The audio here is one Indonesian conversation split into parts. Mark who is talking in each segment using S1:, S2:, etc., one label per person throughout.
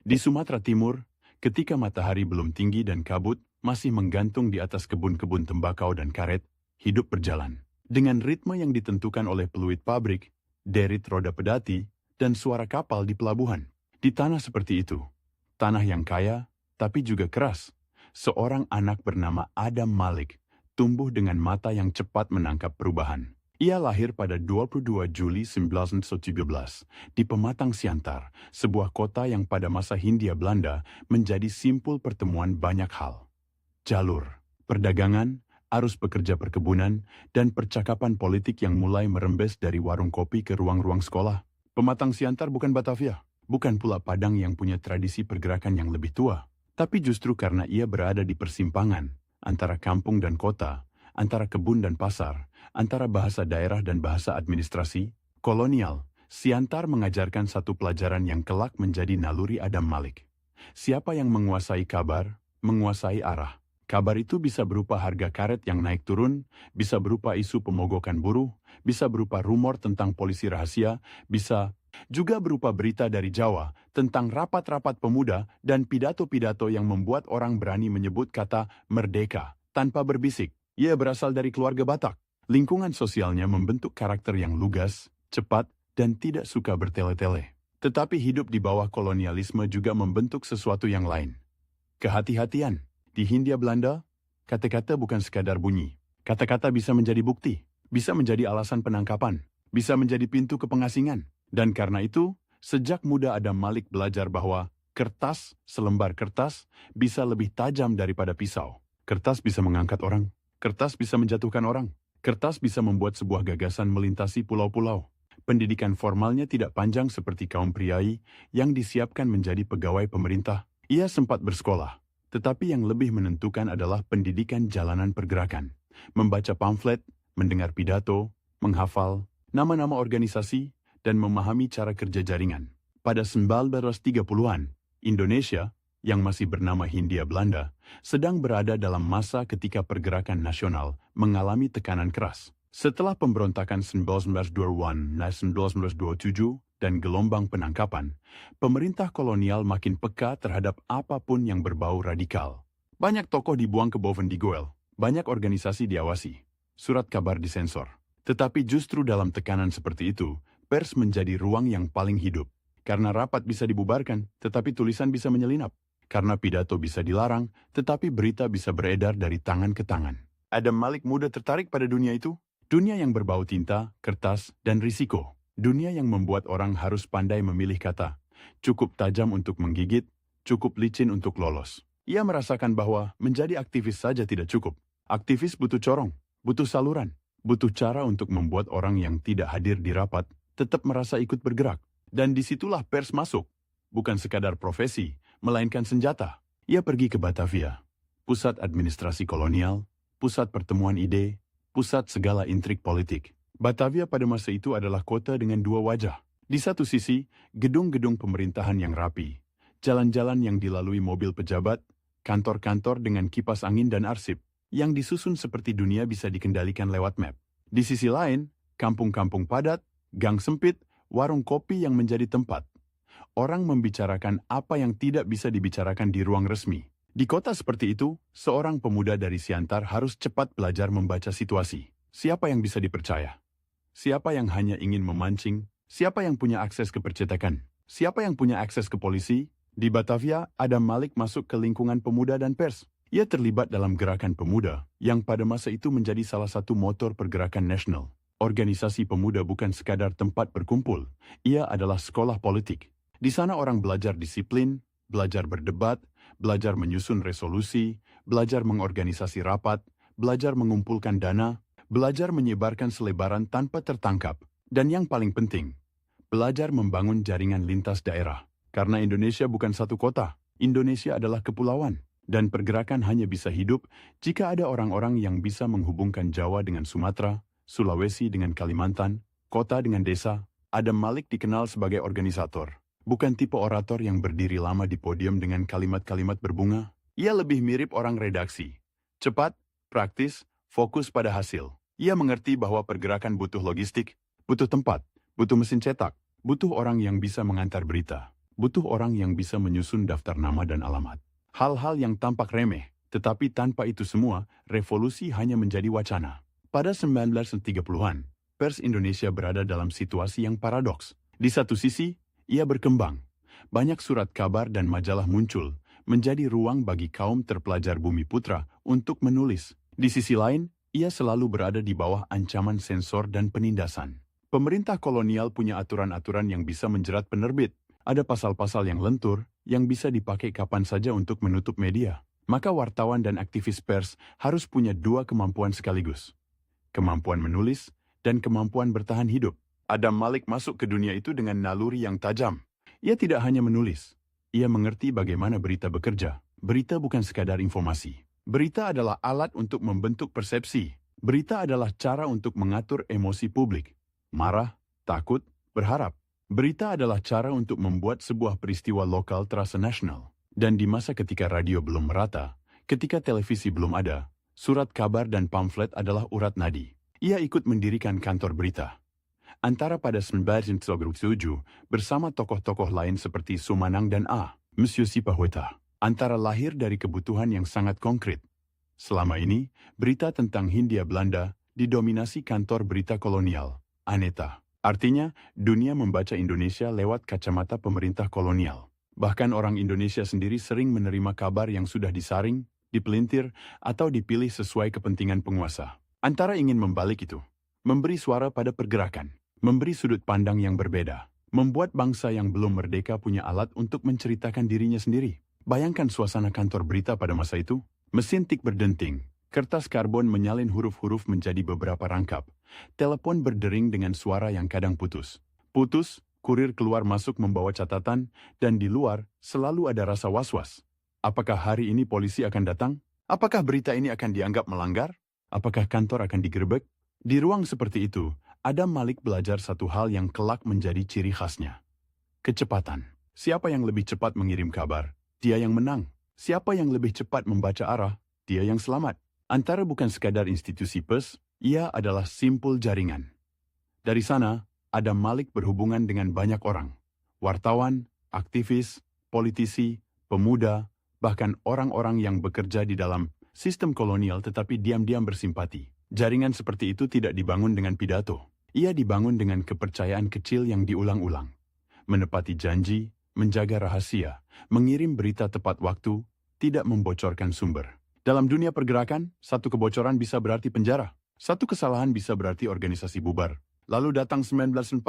S1: Di Sumatera Timur, ketika matahari belum tinggi dan kabut masih menggantung di atas kebun-kebun tembakau dan karet, hidup berjalan. Dengan ritme yang ditentukan oleh peluit pabrik, derit roda pedati, dan suara kapal di pelabuhan. Di tanah seperti itu, tanah yang kaya, tapi juga keras, seorang anak bernama Adam Malik tumbuh dengan mata yang cepat menangkap perubahan. Ia lahir pada 22 Juli 1917 di Pematang Siantar, sebuah kota yang pada masa Hindia Belanda menjadi simpul pertemuan banyak hal. Jalur, perdagangan, arus pekerja perkebunan, dan percakapan politik yang mulai merembes dari warung kopi ke ruang-ruang sekolah. Pematang Siantar bukan Batavia, bukan pula Padang yang punya tradisi pergerakan yang lebih tua, tapi justru karena ia berada di persimpangan antara kampung dan kota, antara kebun dan pasar, antara bahasa daerah dan bahasa administrasi, kolonial, Siantar mengajarkan satu pelajaran yang kelak menjadi naluri Adam Malik. Siapa yang menguasai kabar, menguasai arah. Kabar itu bisa berupa harga karet yang naik turun, bisa berupa isu pemogokan buruh, bisa berupa rumor tentang polisi rahasia, bisa juga berupa berita dari Jawa tentang rapat-rapat pemuda dan pidato-pidato yang membuat orang berani menyebut kata merdeka tanpa berbisik. Ia berasal dari keluarga Batak. Lingkungan sosialnya membentuk karakter yang lugas, cepat, dan tidak suka bertele-tele. Tetapi hidup di bawah kolonialisme juga membentuk sesuatu yang lain. Kehati-hatian. Di Hindia Belanda, kata-kata bukan sekadar bunyi. Kata-kata bisa menjadi bukti, bisa menjadi alasan penangkapan, bisa menjadi pintu ke pengasingan. Dan karena itu, sejak muda Adam Malik belajar bahwa kertas, selembar kertas, bisa lebih tajam daripada pisau. Kertas bisa mengangkat orang. Kertas bisa menjatuhkan orang. Kertas bisa membuat sebuah gagasan melintasi pulau-pulau. Pendidikan formalnya tidak panjang seperti kaum priai yang disiapkan menjadi pegawai pemerintah. Ia sempat bersekolah, tetapi yang lebih menentukan adalah pendidikan jalanan pergerakan. Membaca pamflet, mendengar pidato, menghafal nama-nama organisasi, dan memahami cara kerja jaringan. Pada 1930-an, Indonesia, yang masih bernama Hindia Belanda, sedang berada dalam masa ketika pergerakan nasional mengalami tekanan keras. Setelah pemberontakan 1921 dan 1927 dan gelombang penangkapan, pemerintah kolonial makin peka terhadap apapun yang berbau radikal. Banyak tokoh dibuang ke Bovendigeuel, banyak organisasi diawasi, surat kabar disensor. Tetapi justru dalam tekanan seperti itu, pers menjadi ruang yang paling hidup. Karena rapat bisa dibubarkan, tetapi tulisan bisa menyelinap. Karena pidato bisa dilarang, tetapi berita bisa beredar dari tangan ke tangan. Adam Malik mudah tertarik pada dunia itu. Dunia yang berbau tinta, kertas, dan risiko. Dunia yang membuat orang harus pandai memilih kata. Cukup tajam untuk menggigit, cukup licin untuk lolos. Ia merasakan bahwa menjadi aktivis saja tidak cukup. Aktivis butuh corong, butuh saluran, butuh cara untuk membuat orang yang tidak hadir di rapat tetap merasa ikut bergerak. Dan disitulah pers masuk. Bukan sekadar profesi, melainkan senjata. Ia pergi ke Batavia, pusat administrasi kolonial, pusat pertemuan ide, pusat segala intrik politik. Batavia pada masa itu adalah kota dengan dua wajah. Di satu sisi, gedung-gedung pemerintahan yang rapi, jalan-jalan yang dilalui mobil pejabat, kantor-kantor dengan kipas angin dan arsip, yang disusun seperti dunia bisa dikendalikan lewat map. Di sisi lain, kampung-kampung padat, gang sempit, warung kopi yang menjadi tempat orang membicarakan apa yang tidak bisa dibicarakan di ruang resmi. Di kota seperti itu, seorang pemuda dari Siantar harus cepat belajar membaca situasi. Siapa yang bisa dipercaya? Siapa yang hanya ingin memancing? Siapa yang punya akses ke percetakan? Siapa yang punya akses ke polisi? Di Batavia, Adam Malik masuk ke lingkungan pemuda dan pers. Ia terlibat dalam gerakan pemuda, yang pada masa itu menjadi salah satu motor pergerakan nasional. Organisasi pemuda bukan sekadar tempat berkumpul, ia adalah sekolah politik. Di sana orang belajar disiplin, belajar berdebat, belajar menyusun resolusi, belajar mengorganisasi rapat, belajar mengumpulkan dana, belajar menyebarkan selebaran tanpa tertangkap, dan yang paling penting, belajar membangun jaringan lintas daerah. Karena Indonesia bukan satu kota, Indonesia adalah kepulauan, dan pergerakan hanya bisa hidup jika ada orang-orang yang bisa menghubungkan Jawa dengan Sumatera, Sulawesi dengan Kalimantan, kota dengan desa. Adam Malik dikenal sebagai organisator. Bukan tipe orator yang berdiri lama di podium dengan kalimat-kalimat berbunga. Ia lebih mirip orang redaksi. Cepat, praktis, fokus pada hasil. Ia mengerti bahwa pergerakan butuh logistik, butuh tempat, butuh mesin cetak, butuh orang yang bisa mengantar berita. butuh orang yang bisa menyusun daftar nama dan alamat. Hal-hal yang tampak remeh, tetapi tanpa itu semua, revolusi hanya menjadi wacana. Pada 1930-an, pers Indonesia berada dalam situasi yang paradoks. Di satu sisi, ia berkembang. Banyak surat kabar dan majalah muncul, menjadi ruang bagi kaum terpelajar Bumi Putra untuk menulis. Di sisi lain, ia selalu berada di bawah ancaman sensor dan penindasan. Pemerintah kolonial punya aturan-aturan yang bisa menjerat penerbit. Ada pasal-pasal yang lentur, yang bisa dipakai kapan saja untuk menutup media. Maka wartawan dan aktivis pers harus punya dua kemampuan sekaligus. Kemampuan menulis dan kemampuan bertahan hidup. Adam Malik masuk ke dunia itu dengan naluri yang tajam. Ia tidak hanya menulis. Ia mengerti bagaimana berita bekerja. Berita bukan sekadar informasi. Berita adalah alat untuk membentuk persepsi. Berita adalah cara untuk mengatur emosi publik. Marah, takut, berharap. Berita adalah cara untuk membuat sebuah peristiwa lokal terasa nasional. Dan di masa ketika radio belum merata, ketika televisi belum ada, surat kabar dan pamflet adalah urat nadi. Ia ikut mendirikan kantor berita. Antara pada 1997 bersama tokoh-tokoh lain seperti Sumanang dan Monsieur Sipahweta. Antara lahir dari kebutuhan yang sangat konkret. Selama ini, berita tentang Hindia Belanda didominasi kantor berita kolonial, Aneta. Artinya, dunia membaca Indonesia lewat kacamata pemerintah kolonial. Bahkan orang Indonesia sendiri sering menerima kabar yang sudah disaring, dipelintir, atau dipilih sesuai kepentingan penguasa. Antara ingin membalik itu, memberi suara pada pergerakan, memberi sudut pandang yang berbeda, membuat bangsa yang belum merdeka punya alat untuk menceritakan dirinya sendiri. Bayangkan suasana kantor berita pada masa itu. Mesin tik berdenting, kertas karbon menyalin huruf-huruf menjadi beberapa rangkap, telepon berdering dengan suara yang kadang putus. Putus, kurir keluar masuk membawa catatan, dan di luar selalu ada rasa was-was. Apakah hari ini polisi akan datang? Apakah berita ini akan dianggap melanggar? Apakah kantor akan digerebek? Di ruang seperti itu, Adam Malik belajar satu hal yang kelak menjadi ciri khasnya. Kecepatan. Siapa yang lebih cepat mengirim kabar, dia yang menang. Siapa yang lebih cepat membaca arah, dia yang selamat. Antara bukan sekadar institusi pers, ia adalah simpul jaringan. Dari sana, Adam Malik berhubungan dengan banyak orang. Wartawan, aktivis, politisi, pemuda, bahkan orang-orang yang bekerja di dalam sistem kolonial tetapi diam-diam bersimpati. Jaringan seperti itu tidak dibangun dengan pidato. Ia dibangun dengan kepercayaan kecil yang diulang-ulang. Menepati janji, menjaga rahasia, mengirim berita tepat waktu, tidak membocorkan sumber. Dalam dunia pergerakan, satu kebocoran bisa berarti penjara. Satu kesalahan bisa berarti organisasi bubar. Lalu datang 1942,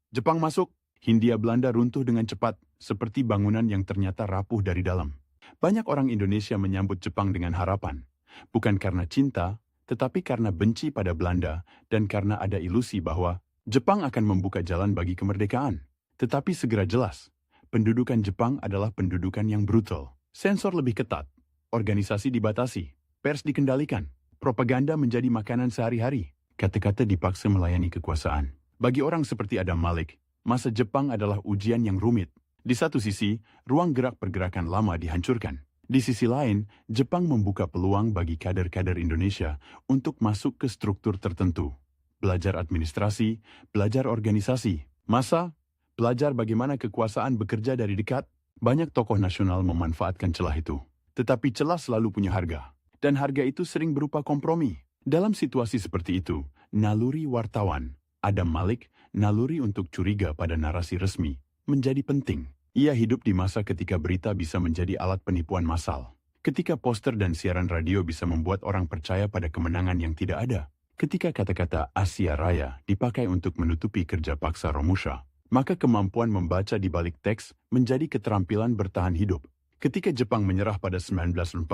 S1: Jepang masuk, Hindia Belanda runtuh dengan cepat, seperti bangunan yang ternyata rapuh dari dalam. Banyak orang Indonesia menyambut Jepang dengan harapan. Bukan karena cinta, tetapi karena benci pada Belanda, dan karena ada ilusi bahwa Jepang akan membuka jalan bagi kemerdekaan. Tetapi segera jelas, pendudukan Jepang adalah pendudukan yang brutal. Sensor lebih ketat, organisasi dibatasi, pers dikendalikan, propaganda menjadi makanan sehari-hari. Kata-kata dipaksa melayani kekuasaan. Bagi orang seperti Adam Malik, masa Jepang adalah ujian yang rumit. Di satu sisi, ruang gerak pergerakan lama dihancurkan. Di sisi lain, Jepang membuka peluang bagi kader-kader Indonesia untuk masuk ke struktur tertentu. Belajar administrasi, belajar organisasi. Masa, belajar bagaimana kekuasaan bekerja dari dekat. Banyak tokoh nasional memanfaatkan celah itu. Tetapi celah selalu punya harga. Dan harga itu sering berupa kompromi. Dalam situasi seperti itu, naluri wartawan, Adam Malik, naluri untuk curiga pada narasi resmi, menjadi penting. Ia hidup di masa ketika berita bisa menjadi alat penipuan massal. Ketika poster dan siaran radio bisa membuat orang percaya pada kemenangan yang tidak ada. Ketika kata-kata Asia Raya dipakai untuk menutupi kerja paksa Romusha. Maka kemampuan membaca di balik teks menjadi keterampilan bertahan hidup. Ketika Jepang menyerah pada 1945,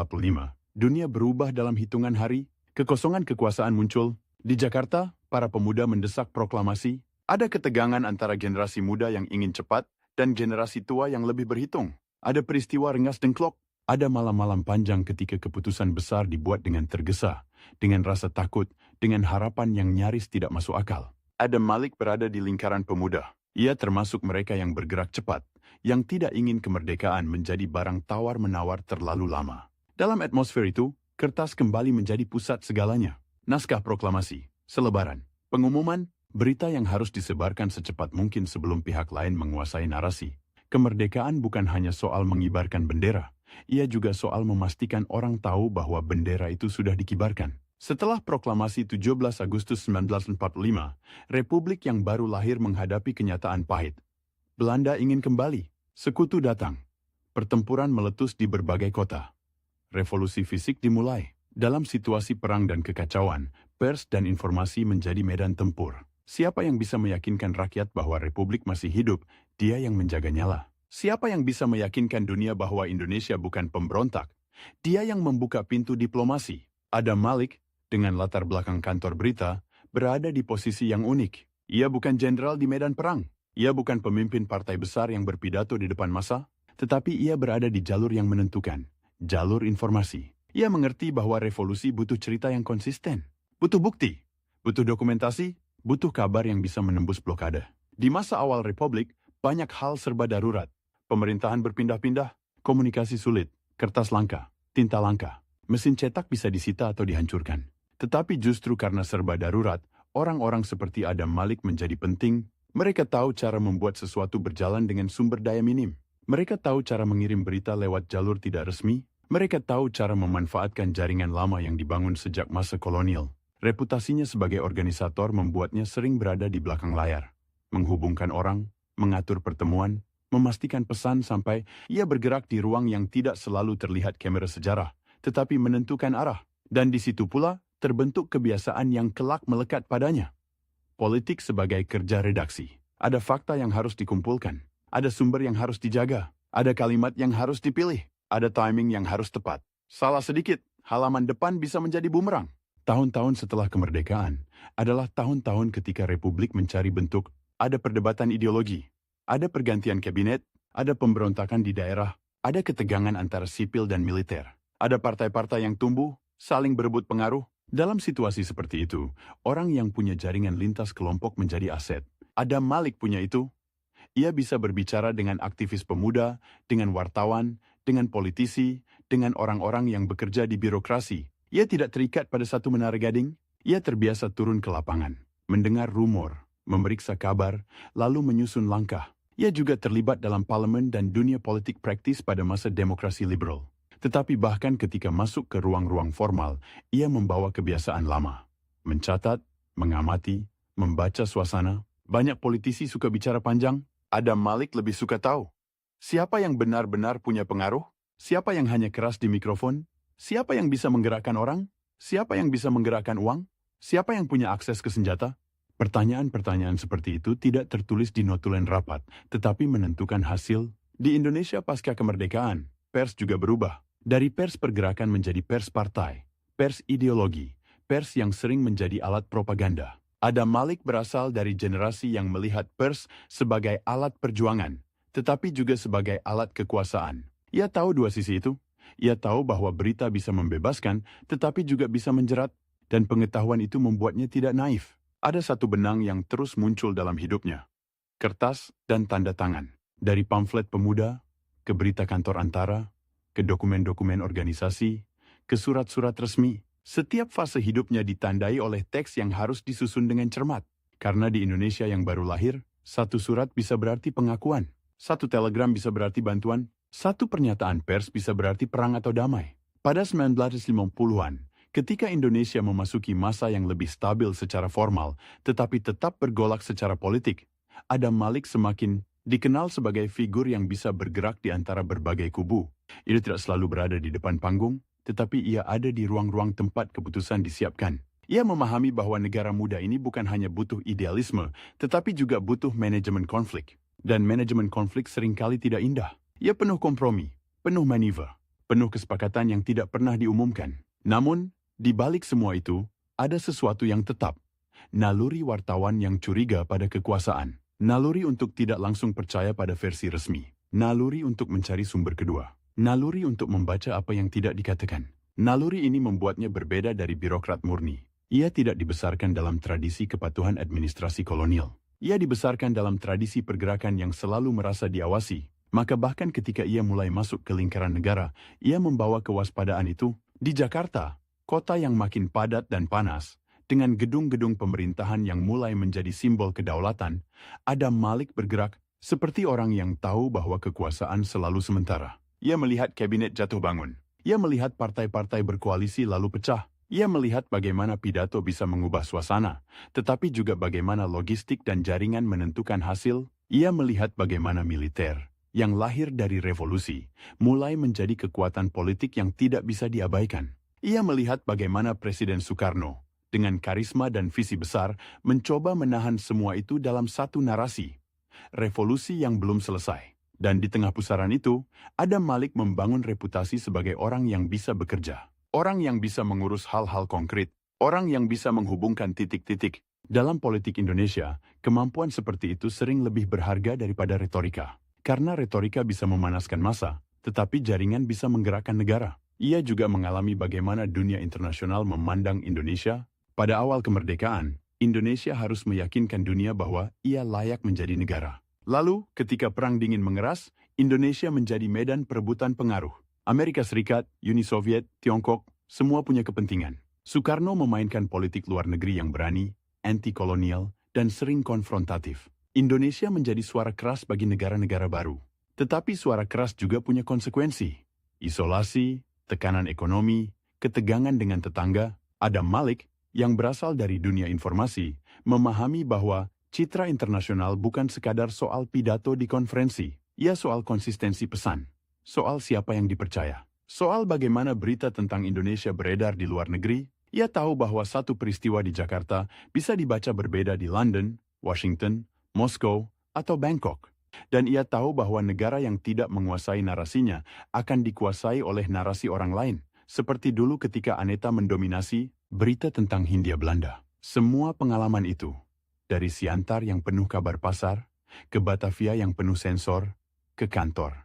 S1: dunia berubah dalam hitungan hari, kekosongan kekuasaan muncul. Di Jakarta, para pemuda mendesak proklamasi. Ada ketegangan antara generasi muda yang ingin cepat dan generasi tua yang lebih berhitung. Ada peristiwa rengas dengklok. Ada malam-malam panjang ketika keputusan besar dibuat dengan tergesa, dengan rasa takut, dengan harapan yang nyaris tidak masuk akal. Adam Malik berada di lingkaran pemuda. Ia termasuk mereka yang bergerak cepat, yang tidak ingin kemerdekaan menjadi barang tawar-menawar terlalu lama. Dalam atmosfer itu, kertas kembali menjadi pusat segalanya. Naskah proklamasi, selebaran, pengumuman, berita yang harus disebarkan secepat mungkin sebelum pihak lain menguasai narasi. Kemerdekaan bukan hanya soal mengibarkan bendera, ia juga soal memastikan orang tahu bahwa bendera itu sudah dikibarkan. Setelah proklamasi 17 Agustus 1945, Republik yang baru lahir menghadapi kenyataan pahit. Belanda ingin kembali, sekutu datang. Pertempuran meletus di berbagai kota. Revolusi fisik dimulai. Dalam situasi perang dan kekacauan, pers dan informasi menjadi medan tempur. Siapa yang bisa meyakinkan rakyat bahwa Republik masih hidup, dia yang menjaga nyala. Siapa yang bisa meyakinkan dunia bahwa Indonesia bukan pemberontak, dia yang membuka pintu diplomasi. Adam Malik, dengan latar belakang kantor berita, berada di posisi yang unik. Ia bukan jenderal di medan perang. Ia bukan pemimpin partai besar yang berpidato di depan massa, tetapi ia berada di jalur yang menentukan, jalur informasi. Ia mengerti bahwa revolusi butuh cerita yang konsisten, butuh bukti, butuh dokumentasi, butuh kabar yang bisa menembus blokade. Di masa awal Republik, banyak hal serba darurat. Pemerintahan berpindah-pindah, komunikasi sulit, kertas langka, tinta langka, mesin cetak bisa disita atau dihancurkan. Tetapi justru karena serba darurat, orang-orang seperti Adam Malik menjadi penting. Mereka tahu cara membuat sesuatu berjalan dengan sumber daya minim. Mereka tahu cara mengirim berita lewat jalur tidak resmi. Mereka tahu cara memanfaatkan jaringan lama yang dibangun sejak masa kolonial. Reputasinya sebagai organisator membuatnya sering berada di belakang layar. Menghubungkan orang, mengatur pertemuan, memastikan pesan sampai ia bergerak di ruang yang tidak selalu terlihat kamera sejarah, tetapi menentukan arah. Dan di situ pula terbentuk kebiasaan yang kelak melekat padanya. Politik sebagai kerja redaksi. Ada fakta yang harus dikumpulkan. Ada sumber yang harus dijaga. Ada kalimat yang harus dipilih. Ada timing yang harus tepat. Salah sedikit, halaman depan bisa menjadi bumerang. Tahun-tahun setelah kemerdekaan adalah tahun-tahun ketika Republik mencari bentuk. Ada perdebatan ideologi, ada pergantian kabinet, ada pemberontakan di daerah, ada ketegangan antara sipil dan militer. Ada partai-partai yang tumbuh, saling berebut pengaruh. Dalam situasi seperti itu, orang yang punya jaringan lintas kelompok menjadi aset. Adam Malik punya itu. Ia bisa berbicara dengan aktivis pemuda, dengan wartawan, dengan politisi, dengan orang-orang yang bekerja di birokrasi. Ia tidak terikat pada satu menara gading. Ia terbiasa turun ke lapangan, mendengar rumor, memeriksa kabar, lalu menyusun langkah. Ia juga terlibat dalam parlemen dan dunia politik praktis pada masa demokrasi liberal. Tetapi bahkan ketika masuk ke ruang-ruang formal, ia membawa kebiasaan lama. Mencatat, mengamati, membaca suasana. Banyak politisi suka bicara panjang. Adam Malik lebih suka tahu siapa yang benar-benar punya pengaruh, siapa yang hanya keras di mikrofon, siapa yang bisa menggerakkan orang, siapa yang bisa menggerakkan uang, siapa yang punya akses ke senjata. Pertanyaan-pertanyaan seperti itu tidak tertulis di notulen rapat, tetapi menentukan hasil. Di Indonesia pasca kemerdekaan, pers juga berubah. Dari pers pergerakan menjadi pers partai, pers ideologi, pers yang sering menjadi alat propaganda. Adam Malik berasal dari generasi yang melihat pers sebagai alat perjuangan, tetapi juga sebagai alat kekuasaan. Ia tahu dua sisi itu. Ia tahu bahwa berita bisa membebaskan, tetapi juga bisa menjerat, dan pengetahuan itu membuatnya tidak naif. Ada satu benang yang terus muncul dalam hidupnya. Kertas dan tanda tangan. Dari pamflet pemuda, ke berita kantor antara, ke dokumen-dokumen organisasi, ke surat-surat resmi. Setiap fase hidupnya ditandai oleh teks yang harus disusun dengan cermat. Karena di Indonesia yang baru lahir, satu surat bisa berarti pengakuan, satu telegram bisa berarti bantuan, satu pernyataan pers bisa berarti perang atau damai. Pada 1950-an, ketika Indonesia memasuki masa yang lebih stabil secara formal, tetapi tetap bergolak secara politik, Adam Malik semakin dikenal sebagai figur yang bisa bergerak di antara berbagai kubu. Ia tidak selalu berada di depan panggung, tetapi ia ada di ruang-ruang tempat keputusan disiapkan. Ia memahami bahwa negara muda ini bukan hanya butuh idealisme, tetapi juga butuh manajemen konflik. Dan manajemen konflik seringkali tidak indah. Ia penuh kompromi, penuh manuver, penuh kesepakatan yang tidak pernah diumumkan. Namun, di balik semua itu, ada sesuatu yang tetap. Naluri wartawan yang curiga pada kekuasaan. Naluri untuk tidak langsung percaya pada versi resmi. Naluri untuk mencari sumber kedua. Naluri untuk membaca apa yang tidak dikatakan. Naluri ini membuatnya berbeda dari birokrat murni. Ia tidak dibesarkan dalam tradisi kepatuhan administrasi kolonial. Ia dibesarkan dalam tradisi pergerakan yang selalu merasa diawasi. Maka bahkan ketika ia mulai masuk ke lingkaran negara, ia membawa kewaspadaan itu. Di Jakarta, kota yang makin padat dan panas, dengan gedung-gedung pemerintahan yang mulai menjadi simbol kedaulatan, Adam Malik bergerak Seperti orang yang tahu bahwa kekuasaan selalu sementara. Ia melihat kabinet jatuh bangun. Ia melihat partai-partai berkoalisi lalu pecah. Ia melihat bagaimana pidato bisa mengubah suasana, tetapi juga bagaimana logistik dan jaringan menentukan hasil. Ia melihat bagaimana militer, yang lahir dari revolusi, mulai menjadi kekuatan politik yang tidak bisa diabaikan. Ia melihat bagaimana Presiden Soekarno, dengan karisma dan visi besar, mencoba menahan semua itu dalam satu narasi. Revolusi yang belum selesai. Dan di tengah pusaran itu, Adam Malik membangun reputasi sebagai orang yang bisa bekerja. Orang yang bisa mengurus hal-hal konkret. Orang yang bisa menghubungkan titik-titik. Dalam politik Indonesia, kemampuan seperti itu sering lebih berharga daripada retorika. Karena retorika bisa memanaskan massa, tetapi jaringan bisa menggerakkan negara. Ia juga mengalami bagaimana dunia internasional memandang Indonesia. Pada awal kemerdekaan, Indonesia harus meyakinkan dunia bahwa ia layak menjadi negara. Lalu, ketika Perang Dingin mengeras, Indonesia menjadi medan perebutan pengaruh. Amerika Serikat, Uni Soviet, Tiongkok, semua punya kepentingan. Soekarno memainkan politik luar negeri yang berani, anti-kolonial, dan sering konfrontatif. Indonesia menjadi suara keras bagi negara-negara baru. Tetapi suara keras juga punya konsekuensi. Isolasi, tekanan ekonomi, ketegangan dengan tetangga. Adam Malik, yang berasal dari dunia informasi, memahami bahwa citra internasional bukan sekadar soal pidato di konferensi. Ia soal konsistensi pesan. Soal siapa yang dipercaya. Soal bagaimana berita tentang Indonesia beredar di luar negeri. Ia tahu bahwa satu peristiwa di Jakarta bisa dibaca berbeda di London, Washington, Moskow, atau Bangkok. Dan ia tahu bahwa negara yang tidak menguasai narasinya akan dikuasai oleh narasi orang lain. Seperti dulu ketika Aneta mendominasi berita tentang Hindia Belanda. Semua pengalaman itu, dari Siantar yang penuh kabar pasar, ke Batavia yang penuh sensor, ke kantor.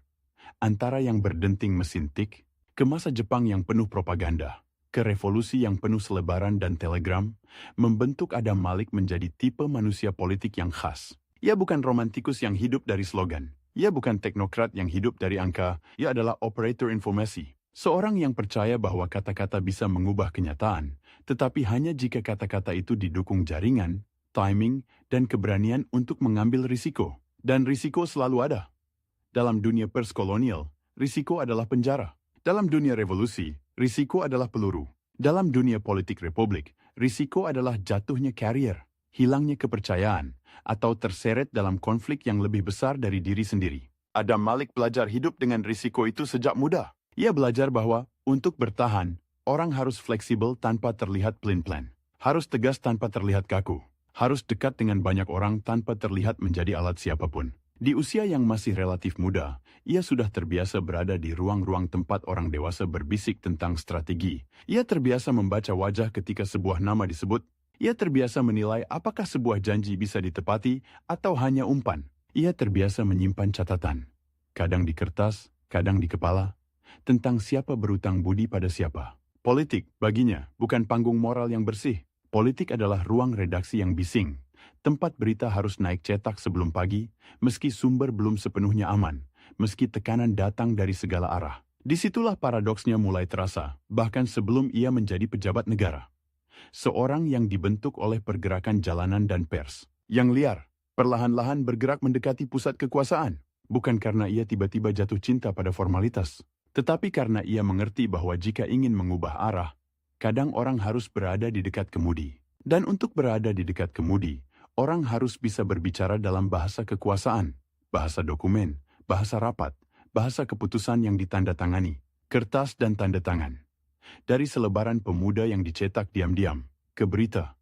S1: Antara yang berdenting mesin tik, ke masa Jepang yang penuh propaganda, ke revolusi yang penuh selebaran dan telegram, membentuk Adam Malik menjadi tipe manusia politik yang khas. Ia bukan romantikus yang hidup dari slogan. Ia bukan teknokrat yang hidup dari angka. Ia adalah operator informasi. Seorang yang percaya bahwa kata-kata bisa mengubah kenyataan, tetapi hanya jika kata-kata itu didukung jaringan, timing, dan keberanian untuk mengambil risiko. Dan risiko selalu ada. Dalam dunia pers kolonial, risiko adalah penjara. Dalam dunia revolusi, risiko adalah peluru. Dalam dunia politik republik, risiko adalah jatuhnya karier, hilangnya kepercayaan, atau terseret dalam konflik yang lebih besar dari diri sendiri. Adam Malik belajar hidup dengan risiko itu sejak muda. Ia belajar bahwa, untuk bertahan, orang harus fleksibel tanpa terlihat pelin-pelan. Harus tegas tanpa terlihat kaku. Harus dekat dengan banyak orang tanpa terlihat menjadi alat siapapun. Di usia yang masih relatif muda, ia sudah terbiasa berada di ruang-ruang tempat orang dewasa berbisik tentang strategi. Ia terbiasa membaca wajah ketika sebuah nama disebut. Ia terbiasa menilai apakah sebuah janji bisa ditepati atau hanya umpan. Ia terbiasa menyimpan catatan, kadang di kertas, kadang di kepala, tentang siapa berutang budi pada siapa. Politik, baginya, bukan panggung moral yang bersih. Politik adalah ruang redaksi yang bising. Tempat berita harus naik cetak sebelum pagi, meski sumber belum sepenuhnya aman, meski tekanan datang dari segala arah. Disitulah paradoksnya mulai terasa, bahkan sebelum ia menjadi pejabat negara. Seorang yang dibentuk oleh pergerakan jalanan dan pers, yang liar, perlahan-lahan bergerak mendekati pusat kekuasaan, bukan karena ia tiba-tiba jatuh cinta pada formalitas, tetapi karena ia mengerti bahwa jika ingin mengubah arah, kadang orang harus berada di dekat kemudi. Dan untuk berada di dekat kemudi, orang harus bisa berbicara dalam bahasa kekuasaan, bahasa dokumen, bahasa rapat, bahasa keputusan yang ditandatangani, kertas dan tanda tangan. Dari selebaran pemuda yang dicetak diam-diam, ke berita,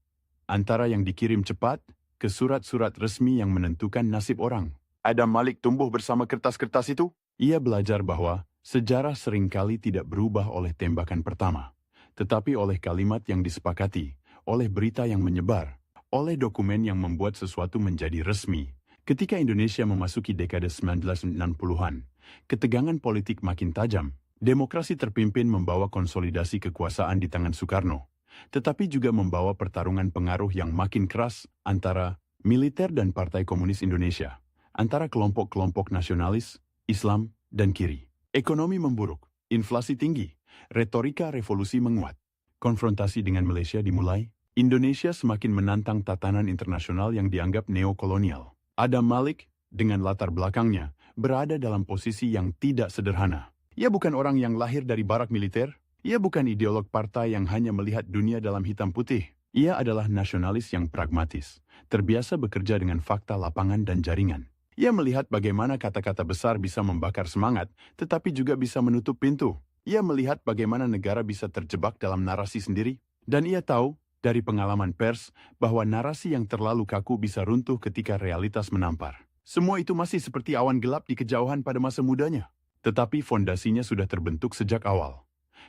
S1: antara yang dikirim cepat, ke surat-surat resmi yang menentukan nasib orang. Adam Malik tumbuh bersama kertas-kertas itu. Ia belajar bahwa sejarah seringkali tidak berubah oleh tembakan pertama, tetapi oleh kalimat yang disepakati, oleh berita yang menyebar, oleh dokumen yang membuat sesuatu menjadi resmi. Ketika Indonesia memasuki dekade 1960-an, ketegangan politik makin tajam. Demokrasi terpimpin membawa konsolidasi kekuasaan di tangan Soekarno, tetapi juga membawa pertarungan pengaruh yang makin keras antara militer dan Partai Komunis Indonesia, antara kelompok-kelompok nasionalis, Islam, dan kiri. Ekonomi memburuk, inflasi tinggi, retorika revolusi menguat. Konfrontasi dengan Malaysia dimulai. Indonesia semakin menantang tatanan internasional yang dianggap neokolonial. Adam Malik, dengan latar belakangnya, berada dalam posisi yang tidak sederhana. Ia bukan orang yang lahir dari barak militer, ia bukan ideolog partai yang hanya melihat dunia dalam hitam putih. Ia adalah nasionalis yang pragmatis, terbiasa bekerja dengan fakta lapangan dan jaringan. Ia melihat bagaimana kata-kata besar bisa membakar semangat, tetapi juga bisa menutup pintu. Ia melihat bagaimana negara bisa terjebak dalam narasi sendiri, dan ia tahu, dari pengalaman pers, bahwa narasi yang terlalu kaku bisa runtuh ketika realitas menampar. Semua itu masih seperti awan gelap di kejauhan pada masa mudanya. Tetapi fondasinya sudah terbentuk sejak awal.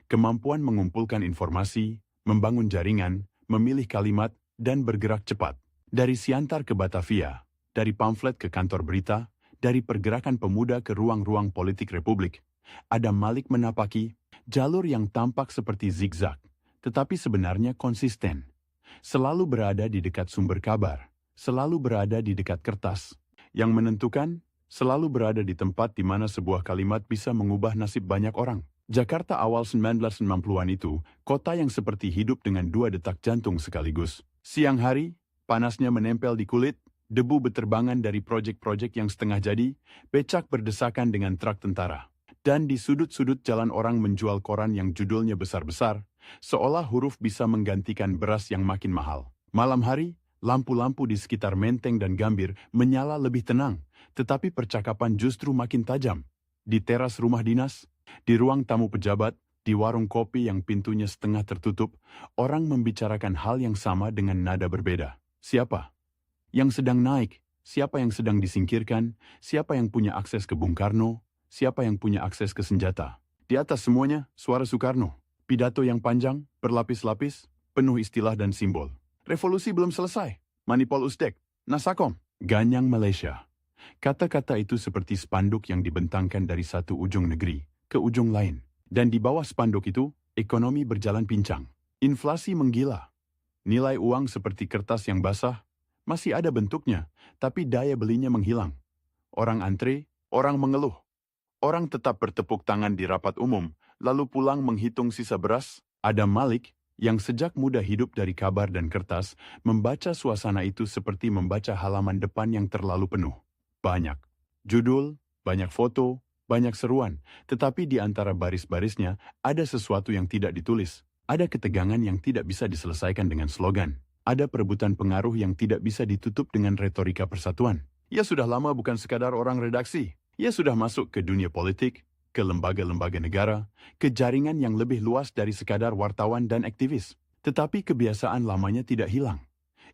S1: Kemampuan mengumpulkan informasi, membangun jaringan, memilih kalimat, dan bergerak cepat. Dari Siantar ke Batavia, dari pamflet ke kantor berita, dari pergerakan pemuda ke ruang-ruang politik Republik, Adam Malik menapaki jalur yang tampak seperti zigzag, tetapi sebenarnya konsisten. Selalu berada di dekat sumber kabar, selalu berada di dekat kertas. Yang menentukan, selalu berada di tempat di mana sebuah kalimat bisa mengubah nasib banyak orang. Jakarta awal 1960-an itu, kota yang seperti hidup dengan 2 detak jantung sekaligus. Siang hari, panasnya menempel di kulit, debu beterbangan dari proyek-proyek yang setengah jadi, becak berdesakan dengan truk tentara. Dan di sudut-sudut jalan orang menjual koran yang judulnya besar-besar, seolah huruf bisa menggantikan beras yang makin mahal. Malam hari, lampu-lampu di sekitar Menteng dan Gambir menyala lebih tenang, tetapi percakapan justru makin tajam. Di teras rumah dinas, di ruang tamu pejabat, di warung kopi yang pintunya setengah tertutup, orang membicarakan hal yang sama dengan nada berbeda. Siapa yang sedang naik? Siapa yang sedang disingkirkan? Siapa yang punya akses ke Bung Karno? Siapa yang punya akses ke senjata? Di atas semuanya, suara Soekarno. Pidato yang panjang, berlapis-lapis, penuh istilah dan simbol. Revolusi belum selesai. Manipol Uzbek, Nasakom, Ganyang Malaysia. Kata-kata itu seperti spanduk yang dibentangkan dari satu ujung negeri ke ujung lain. Dan di bawah spanduk itu, ekonomi berjalan pincang. Inflasi menggila. Nilai uang seperti kertas yang basah, masih ada bentuknya, tapi daya belinya menghilang. Orang antre, orang mengeluh. Orang tetap bertepuk tangan di rapat umum, lalu pulang menghitung sisa beras. Adam Malik, yang sejak muda hidup dari kabar dan kertas, membaca suasana itu seperti membaca halaman depan yang terlalu penuh. Banyak judul, banyak foto, banyak seruan, tetapi di antara baris-barisnya ada sesuatu yang tidak ditulis. Ada ketegangan yang tidak bisa diselesaikan dengan slogan. Ada perebutan pengaruh yang tidak bisa ditutup dengan retorika persatuan. Ia sudah lama bukan sekadar orang redaksi. Ia sudah masuk ke dunia politik, ke lembaga-lembaga negara, ke jaringan yang lebih luas dari sekadar wartawan dan aktivis. Tetapi kebiasaan lamanya tidak hilang.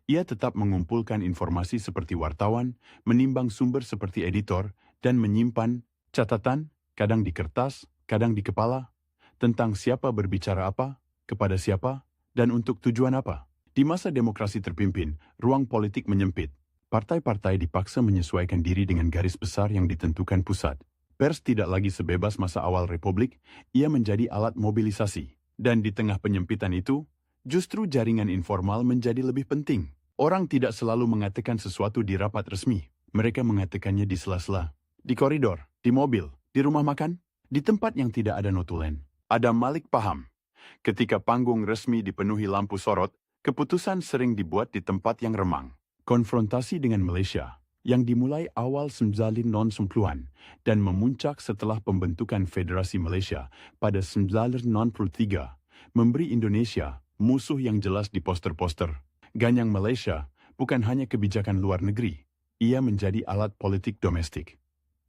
S1: Ia tetap mengumpulkan informasi seperti wartawan, menimbang sumber seperti editor, dan menyimpan catatan, kadang di kertas, kadang di kepala, tentang siapa berbicara apa, kepada siapa, dan untuk tujuan apa. Di masa demokrasi terpimpin, ruang politik menyempit. Partai-partai dipaksa menyesuaikan diri dengan garis besar yang ditentukan pusat. Pers tidak lagi sebebas masa awal Republik, ia menjadi alat mobilisasi. Dan di tengah penyempitan itu, justru jaringan informal menjadi lebih penting. Orang tidak selalu mengatakan sesuatu di rapat resmi. Mereka mengatakannya di sela-sela, di koridor, di mobil, di rumah makan, di tempat yang tidak ada notulen. Adam Malik paham. Ketika panggung resmi dipenuhi lampu sorot, keputusan sering dibuat di tempat yang remang. Konfrontasi dengan Malaysia, yang dimulai awal 1990-an dan memuncak setelah pembentukan Federasi Malaysia pada 1993, memberi Indonesia musuh yang jelas di poster-poster. Ganyang Malaysia bukan hanya kebijakan luar negeri, ia menjadi alat politik domestik.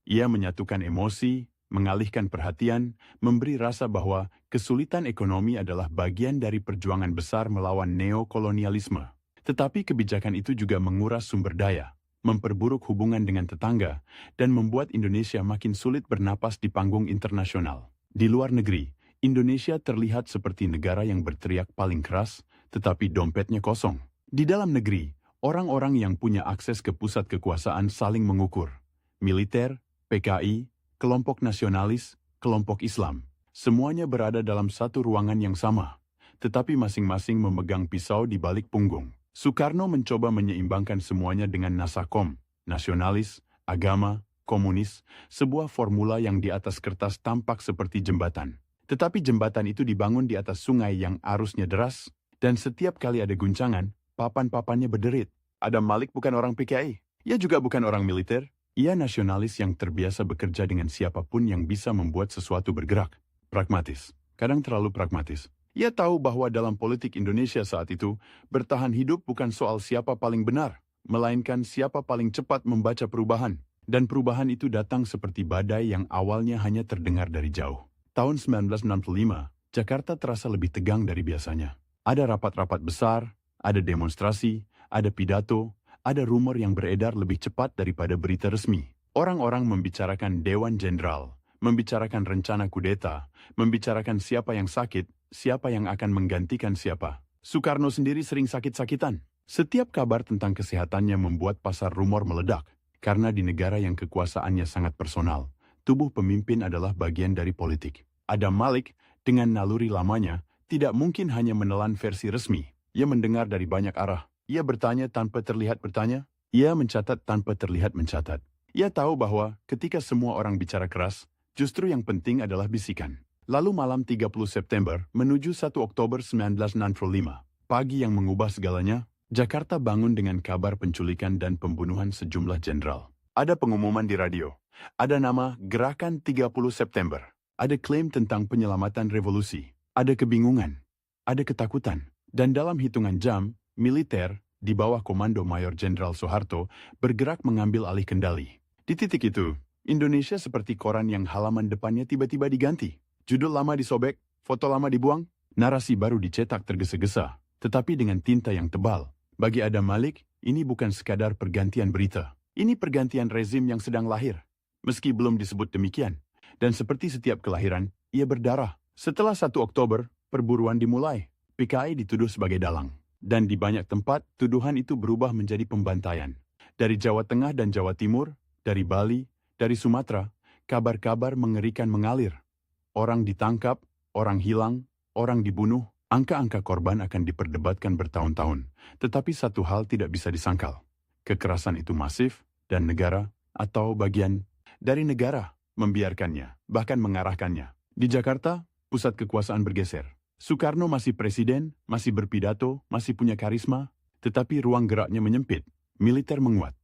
S1: Ia menyatukan emosi, mengalihkan perhatian, memberi rasa bahwa kesulitan ekonomi adalah bagian dari perjuangan besar melawan neokolonialisme. Tetapi kebijakan itu juga menguras sumber daya, memperburuk hubungan dengan tetangga, dan membuat Indonesia makin sulit bernapas di panggung internasional. Di luar negeri, Indonesia terlihat seperti negara yang berteriak paling keras, tetapi dompetnya kosong. Di dalam negeri, orang-orang yang punya akses ke pusat kekuasaan saling mengukur. Militer, PKI, kelompok nasionalis, kelompok Islam. Semuanya berada dalam satu ruangan yang sama, tetapi masing-masing memegang pisau di balik punggung. Soekarno mencoba menyeimbangkan semuanya dengan Nasakom, nasionalis, agama, komunis, sebuah formula yang di atas kertas tampak seperti jembatan. Tetapi jembatan itu dibangun di atas sungai yang arusnya deras, dan setiap kali ada guncangan, papan-papannya berderit. Adam Malik bukan orang PKI, ia juga bukan orang militer, Ia nasionalis yang terbiasa bekerja dengan siapapun yang bisa membuat sesuatu bergerak. Pragmatis. Kadang terlalu pragmatis. Ia tahu bahwa dalam politik Indonesia saat itu, bertahan hidup bukan soal siapa paling benar, melainkan siapa paling cepat membaca perubahan. Dan perubahan itu datang seperti badai yang awalnya hanya terdengar dari jauh. Tahun 1965, Jakarta terasa lebih tegang dari biasanya. Ada rapat-rapat besar, ada demonstrasi, ada pidato, ada rumor yang beredar lebih cepat daripada berita resmi. Orang-orang membicarakan Dewan Jenderal, membicarakan rencana kudeta, membicarakan siapa yang sakit, siapa yang akan menggantikan siapa. Soekarno sendiri sering sakit-sakitan. Setiap kabar tentang kesehatannya membuat pasar rumor meledak. Karena di negara yang kekuasaannya sangat personal, tubuh pemimpin adalah bagian dari politik. Adam Malik, dengan naluri lamanya, tidak mungkin hanya menelan versi resmi. Ia mendengar dari banyak arah. Ia bertanya tanpa terlihat bertanya. Ia mencatat tanpa terlihat mencatat. Ia tahu bahwa ketika semua orang bicara keras, justru yang penting adalah bisikan. Lalu malam 30 September menuju 1 Oktober 1965, pagi yang mengubah segalanya, Jakarta bangun dengan kabar penculikan dan pembunuhan sejumlah jenderal. Ada pengumuman di radio. Ada nama Gerakan 30 September. Ada klaim tentang penyelamatan revolusi. Ada kebingungan. Ada ketakutan. Dan dalam hitungan jam, militer, di bawah komando Mayor Jenderal Soeharto, bergerak mengambil alih kendali. Di titik itu, Indonesia seperti koran yang halaman depannya tiba-tiba diganti. Judul lama disobek, foto lama dibuang, narasi baru dicetak tergesa-gesa, tetapi dengan tinta yang tebal. Bagi Adam Malik, ini bukan sekadar pergantian berita. Ini pergantian rezim yang sedang lahir. Meski belum disebut demikian. Dan seperti setiap kelahiran, ia berdarah. Setelah 1 Oktober, perburuan dimulai. PKI dituduh sebagai dalang. Dan di banyak tempat, tuduhan itu berubah menjadi pembantaian. Dari Jawa Tengah dan Jawa Timur, dari Bali, dari Sumatera, kabar-kabar mengerikan mengalir. Orang ditangkap, orang hilang, orang dibunuh, angka-angka korban akan diperdebatkan bertahun-tahun. Tetapi satu hal tidak bisa disangkal. Kekerasan itu masif, dan negara, atau bagian dari negara, membiarkannya, bahkan mengarahkannya. Di Jakarta, pusat kekuasaan bergeser. Soekarno masih presiden, masih berpidato, masih punya karisma, tetapi ruang geraknya menyempit, militer menguat.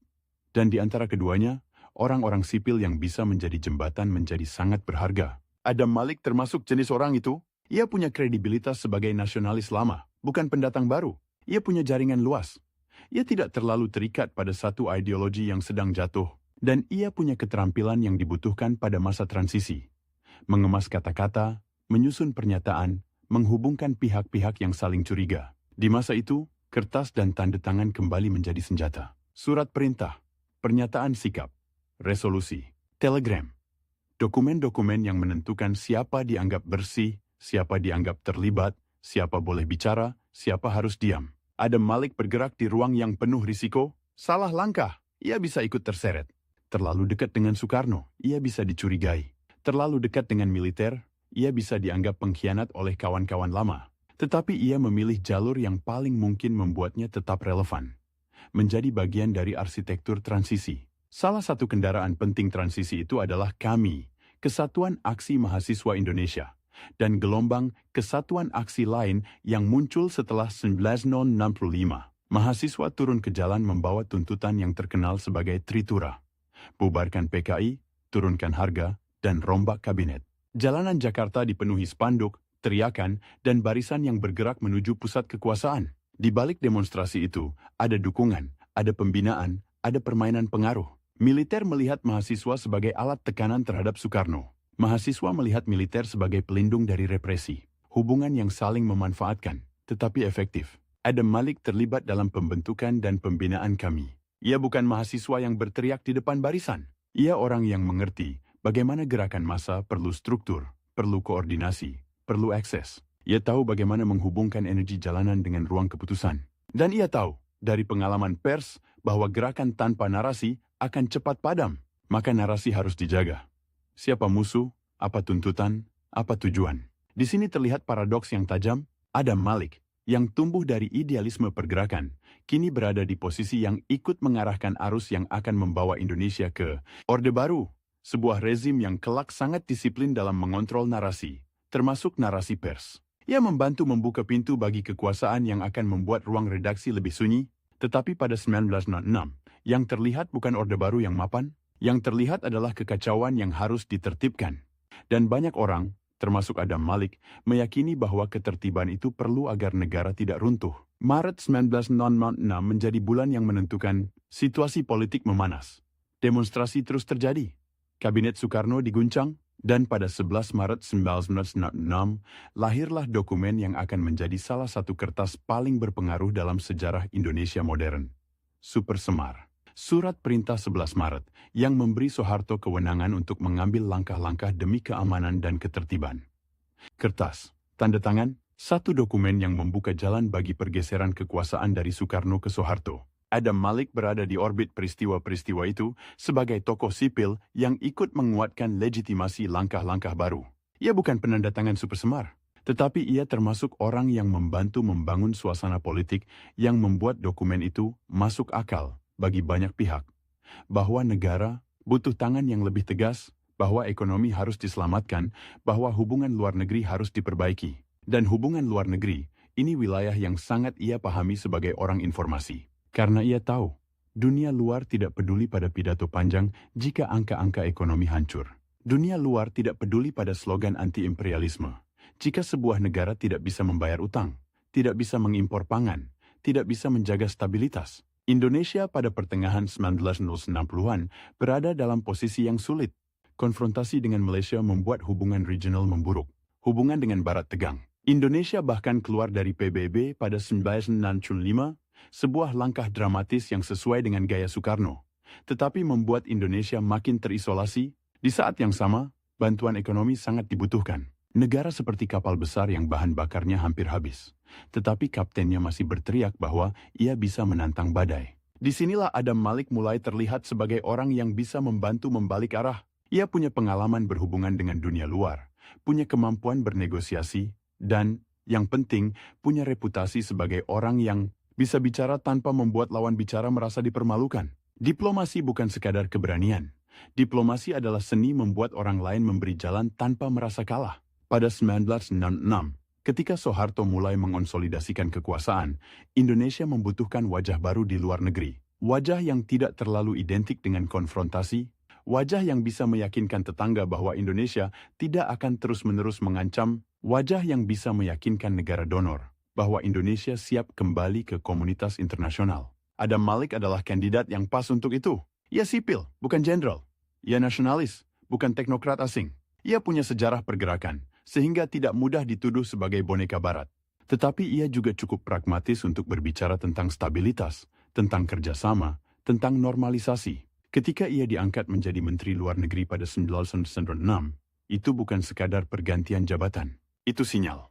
S1: Dan di antara keduanya, orang-orang sipil yang bisa menjadi jembatan menjadi sangat berharga. Adam Malik termasuk jenis orang itu. Ia punya kredibilitas sebagai nasionalis lama, bukan pendatang baru. Ia punya jaringan luas. Ia tidak terlalu terikat pada satu ideologi yang sedang jatuh, dan ia punya keterampilan yang dibutuhkan pada masa transisi. Mengemas kata-kata, menyusun pernyataan, menghubungkan pihak-pihak yang saling curiga. Di masa itu, kertas dan tanda tangan kembali menjadi senjata. Surat perintah, pernyataan sikap, resolusi, telegram, dokumen-dokumen yang menentukan siapa dianggap bersih, siapa dianggap terlibat, siapa boleh bicara, siapa harus diam. Adam Malik bergerak di ruang yang penuh risiko. Salah langkah, ia bisa ikut terseret. Terlalu dekat dengan Soekarno, ia bisa dicurigai. Terlalu dekat dengan militer, ia bisa dianggap pengkhianat oleh kawan-kawan lama. Tetapi ia memilih jalur yang paling mungkin membuatnya tetap relevan. Menjadi bagian dari arsitektur transisi. Salah satu kendaraan penting transisi itu adalah KAMI, Kesatuan Aksi Mahasiswa Indonesia, dan gelombang kesatuan aksi lain yang muncul setelah 1965. Mahasiswa turun ke jalan membawa tuntutan yang terkenal sebagai Tritura. Bubarkan PKI, turunkan harga, dan rombak kabinet. Jalanan Jakarta dipenuhi spanduk, teriakan, dan barisan yang bergerak menuju pusat kekuasaan. Di balik demonstrasi itu, ada dukungan, ada pembinaan, ada permainan pengaruh. Militer melihat mahasiswa sebagai alat tekanan terhadap Soekarno. Mahasiswa melihat militer sebagai pelindung dari represi. Hubungan yang saling memanfaatkan, tetapi efektif. Adam Malik terlibat dalam pembentukan dan pembinaan KAMI. Ia bukan mahasiswa yang berteriak di depan barisan. Ia orang yang mengerti bagaimana gerakan massa perlu struktur, perlu koordinasi, perlu akses. Ia tahu bagaimana menghubungkan energi jalanan dengan ruang keputusan. Dan ia tahu, dari pengalaman pers, bahwa gerakan tanpa narasi akan cepat padam. Maka narasi harus dijaga. Siapa musuh, apa tuntutan, apa tujuan. Di sini terlihat paradoks yang tajam. Adam Malik, yang tumbuh dari idealisme pergerakan, kini berada di posisi yang ikut mengarahkan arus yang akan membawa Indonesia ke Orde Baru. Sebuah rezim yang kelak sangat disiplin dalam mengontrol narasi, termasuk narasi pers. Ia membantu membuka pintu bagi kekuasaan yang akan membuat ruang redaksi lebih sunyi, tetapi pada 1906, yang terlihat bukan Orde Baru yang mapan, Yang terlihat adalah kekacauan yang harus ditertibkan. Dan banyak orang, termasuk Adam Malik, meyakini bahwa ketertiban itu perlu agar negara tidak runtuh. Maret 1996 menjadi bulan yang menentukan. Situasi politik memanas. Demonstrasi terus terjadi. Kabinet Soekarno diguncang, dan pada 11 Maret 1996, lahirlah dokumen yang akan menjadi salah satu kertas paling berpengaruh dalam sejarah Indonesia modern. Super Semar. Surat Perintah 11 Maret, yang memberi Soeharto kewenangan untuk mengambil langkah-langkah demi keamanan dan ketertiban. Kertas, tanda tangan, satu dokumen yang membuka jalan bagi pergeseran kekuasaan dari Soekarno ke Soeharto. Adam Malik berada di orbit peristiwa-peristiwa itu sebagai tokoh sipil yang ikut menguatkan legitimasi langkah-langkah baru. Ia bukan penandatangan Super Semar, tetapi ia termasuk orang yang membantu membangun suasana politik yang membuat dokumen itu masuk akal bagi banyak pihak. Bahwa negara butuh tangan yang lebih tegas, bahwa ekonomi harus diselamatkan, bahwa hubungan luar negeri harus diperbaiki. Dan hubungan luar negeri, ini wilayah yang sangat ia pahami sebagai orang informasi. Karena ia tahu, dunia luar tidak peduli pada pidato panjang jika angka-angka ekonomi hancur. Dunia luar tidak peduli pada slogan anti-imperialisme. Jika sebuah negara tidak bisa membayar utang, tidak bisa mengimpor pangan, tidak bisa menjaga stabilitas. Indonesia pada pertengahan 1960-an berada dalam posisi yang sulit. Konfrontasi dengan Malaysia membuat hubungan regional memburuk. Hubungan dengan Barat tegang. Indonesia bahkan keluar dari PBB pada 1965, sebuah langkah dramatis yang sesuai dengan gaya Soekarno, tetapi membuat Indonesia makin terisolasi. Di saat yang sama, bantuan ekonomi sangat dibutuhkan. Negara seperti kapal besar yang bahan bakarnya hampir habis, tetapi kaptennya masih berteriak bahwa ia bisa menantang badai. Disinilah Adam Malik mulai terlihat sebagai orang yang bisa membantu membalik arah. Ia punya pengalaman berhubungan dengan dunia luar, punya kemampuan bernegosiasi, dan, yang penting, punya reputasi sebagai orang yang bisa bicara tanpa membuat lawan bicara merasa dipermalukan. Diplomasi bukan sekadar keberanian. Diplomasi adalah seni membuat orang lain memberi jalan tanpa merasa kalah. Pada 1966, ketika Soeharto mulai mengonsolidasikan kekuasaan, Indonesia membutuhkan wajah baru di luar negeri. Wajah yang tidak terlalu identik dengan konfrontasi, wajah yang bisa meyakinkan tetangga bahwa Indonesia tidak akan terus-menerus mengancam, wajah yang bisa meyakinkan negara donor bahwa Indonesia siap kembali ke komunitas internasional. Adam Malik adalah kandidat yang pas untuk itu. Ia sipil, bukan jenderal. Ia nasionalis, bukan teknokrat asing. Ia punya sejarah pergerakan, sehingga tidak mudah dituduh sebagai boneka barat. Tetapi ia juga cukup pragmatis untuk berbicara tentang stabilitas, tentang kerjasama, tentang normalisasi. Ketika ia diangkat menjadi Menteri Luar Negeri pada 1996, itu bukan sekadar pergantian jabatan. Itu sinyal.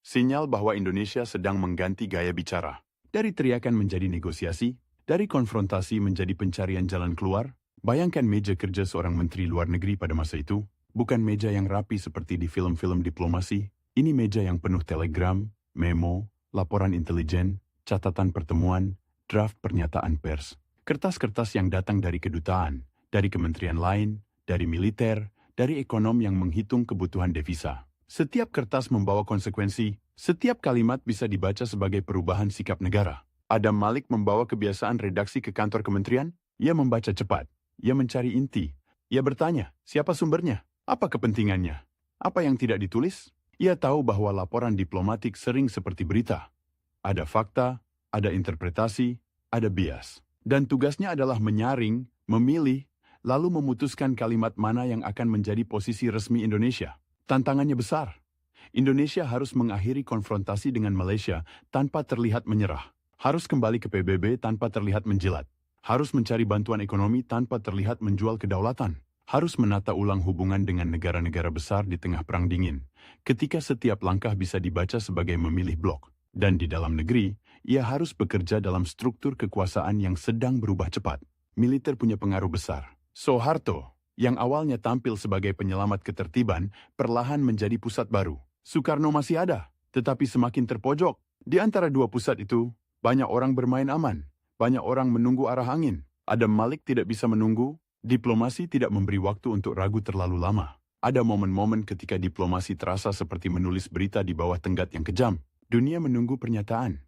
S1: Sinyal bahwa Indonesia sedang mengganti gaya bicara. Dari teriakan menjadi negosiasi, dari konfrontasi menjadi pencarian jalan keluar. Bayangkan meja kerja seorang Menteri Luar Negeri pada masa itu, bukan meja yang rapi seperti di film-film diplomasi. Ini meja yang penuh telegram, memo, laporan intelijen, catatan pertemuan, draft pernyataan pers. Kertas-kertas yang datang dari kedutaan, dari kementerian lain, dari militer, dari ekonom yang menghitung kebutuhan devisa. Setiap kertas membawa konsekuensi, setiap kalimat bisa dibaca sebagai perubahan sikap negara. Adam Malik membawa kebiasaan redaksi ke kantor kementerian, ia membaca cepat, ia mencari inti, ia bertanya, siapa sumbernya, apa kepentingannya, apa yang tidak ditulis. Ia tahu bahwa laporan diplomatik sering seperti berita. Ada fakta, ada interpretasi, ada bias. Dan tugasnya adalah menyaring, memilih, lalu memutuskan kalimat mana yang akan menjadi posisi resmi Indonesia. Tantangannya besar. Indonesia harus mengakhiri konfrontasi dengan Malaysia tanpa terlihat menyerah. Harus kembali ke PBB tanpa terlihat menjilat. Harus mencari bantuan ekonomi tanpa terlihat menjual kedaulatan. Harus menata ulang hubungan dengan negara-negara besar di tengah perang dingin, ketika setiap langkah bisa dibaca sebagai memilih blok. Dan di dalam negeri, ia harus bekerja dalam struktur kekuasaan yang sedang berubah cepat. Militer punya pengaruh besar. Soeharto, yang awalnya tampil sebagai penyelamat ketertiban, perlahan menjadi pusat baru. Soekarno masih ada, tetapi semakin terpojok. Di antara dua pusat itu, banyak orang bermain aman. Banyak orang menunggu arah angin. Adam Malik tidak bisa menunggu. Diplomasi tidak memberi waktu untuk ragu terlalu lama. Ada momen-momen ketika diplomasi terasa seperti menulis berita di bawah tenggat yang kejam. Dunia menunggu pernyataan.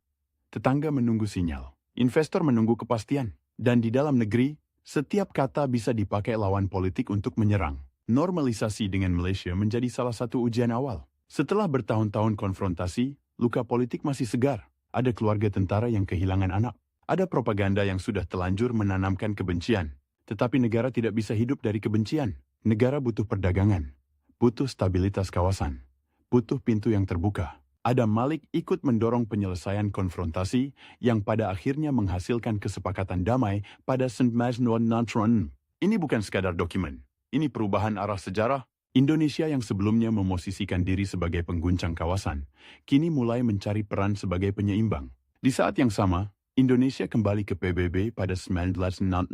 S1: Tetangga menunggu sinyal. Investor menunggu kepastian. Dan di dalam negeri, Setiap kata bisa dipakai lawan politik untuk menyerang. Normalisasi dengan Malaysia menjadi salah satu ujian awal. Setelah bertahun-tahun konfrontasi, luka politik masih segar. Ada keluarga tentara yang kehilangan anak. Ada propaganda yang sudah telanjur menanamkan kebencian. Tetapi negara tidak bisa hidup dari kebencian. Negara butuh perdagangan, butuh stabilitas kawasan, butuh pintu yang terbuka. Adam Malik ikut mendorong penyelesaian konfrontasi yang pada akhirnya menghasilkan kesepakatan damai pada 1996. Ini bukan sekadar dokumen. Ini perubahan arah sejarah. Indonesia yang sebelumnya memosisikan diri sebagai pengguncang kawasan, kini mulai mencari peran sebagai penyeimbang. Di saat yang sama, Indonesia kembali ke PBB pada 1996.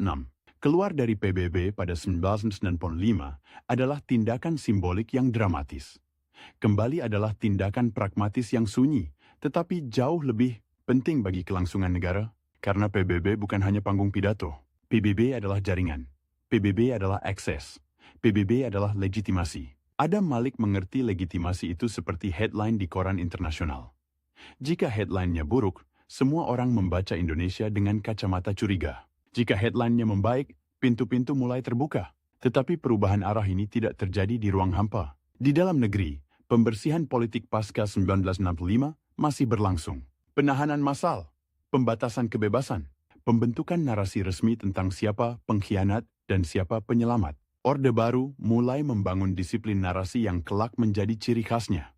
S1: Keluar dari PBB pada 1995 adalah tindakan simbolik yang dramatis. Kembali adalah tindakan pragmatis yang sunyi, tetapi jauh lebih penting bagi kelangsungan negara, karena PBB bukan hanya panggung pidato. PBB adalah jaringan. PBB adalah akses. PBB adalah legitimasi. Adam Malik mengerti legitimasi itu seperti headline di koran internasional. Jika headline-nya buruk, semua orang membaca Indonesia dengan kacamata curiga. Jika headline-nya membaik, pintu-pintu mulai terbuka. Tetapi perubahan arah ini tidak terjadi di ruang hampa. Di dalam negeri, pembersihan politik pasca 1965 masih berlangsung. Penahanan massal, pembatasan kebebasan, pembentukan narasi resmi tentang siapa pengkhianat dan siapa penyelamat. Orde Baru mulai membangun disiplin narasi yang kelak menjadi ciri khasnya.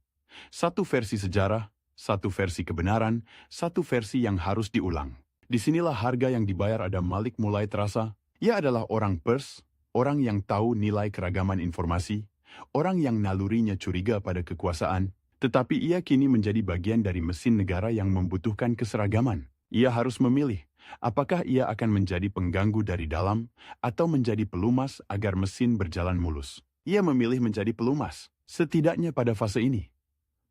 S1: Satu versi sejarah, satu versi kebenaran, satu versi yang harus diulang. Disinilah harga yang dibayar Adam Malik mulai terasa. Ia adalah orang pers, orang yang tahu nilai keragaman informasi, orang yang nalurinya curiga pada kekuasaan, tetapi ia kini menjadi bagian dari mesin negara yang membutuhkan keseragaman. Ia harus memilih, apakah ia akan menjadi pengganggu dari dalam atau menjadi pelumas agar mesin berjalan mulus. Ia memilih menjadi pelumas, setidaknya pada fase ini.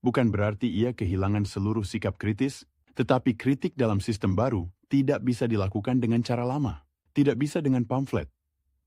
S1: Bukan berarti ia kehilangan seluruh sikap kritis, tetapi kritik dalam sistem baru tidak bisa dilakukan dengan cara lama. Tidak bisa dengan pamflet,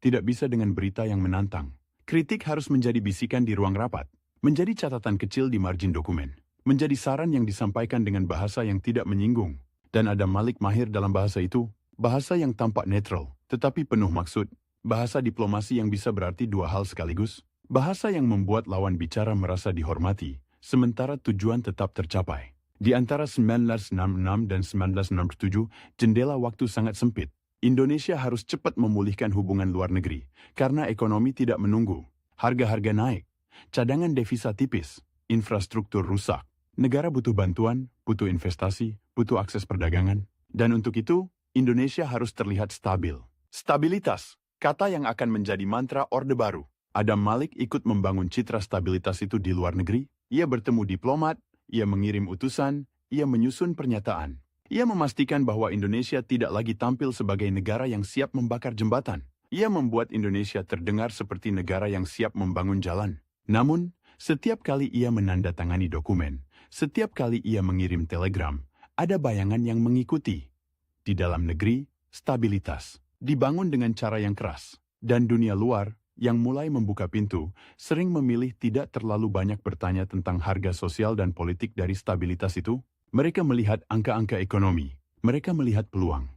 S1: tidak bisa dengan berita yang menantang. Kritik harus menjadi bisikan di ruang rapat, menjadi catatan kecil di margin dokumen, menjadi saran yang disampaikan dengan bahasa yang tidak menyinggung. Dan Adam Malik mahir dalam bahasa itu, bahasa yang tampak netral, tetapi penuh maksud, bahasa diplomasi yang bisa berarti dua hal sekaligus, bahasa yang membuat lawan bicara merasa dihormati, sementara tujuan tetap tercapai. Di antara 1966 dan 1967, jendela waktu sangat sempit. Indonesia harus cepat memulihkan hubungan luar negeri, karena ekonomi tidak menunggu, harga-harga naik, cadangan devisa tipis, infrastruktur rusak. Negara butuh bantuan, butuh investasi, butuh akses perdagangan. Dan untuk itu, Indonesia harus terlihat stabil. Stabilitas, kata yang akan menjadi mantra Orde Baru. Adam Malik ikut membangun citra stabilitas itu di luar negeri. Ia bertemu diplomat, ia mengirim utusan, ia menyusun pernyataan. Ia memastikan bahwa Indonesia tidak lagi tampil sebagai negara yang siap membakar jembatan. Ia membuat Indonesia terdengar seperti negara yang siap membangun jalan. Namun, setiap kali ia menandatangani dokumen, setiap kali ia mengirim telegram, ada bayangan yang mengikuti. Di dalam negeri, stabilitas dibangun dengan cara yang keras. Dan dunia luar, yang mulai membuka pintu, sering memilih tidak terlalu banyak bertanya tentang harga sosial dan politik dari stabilitas itu. Mereka melihat angka-angka ekonomi. Mereka melihat peluang.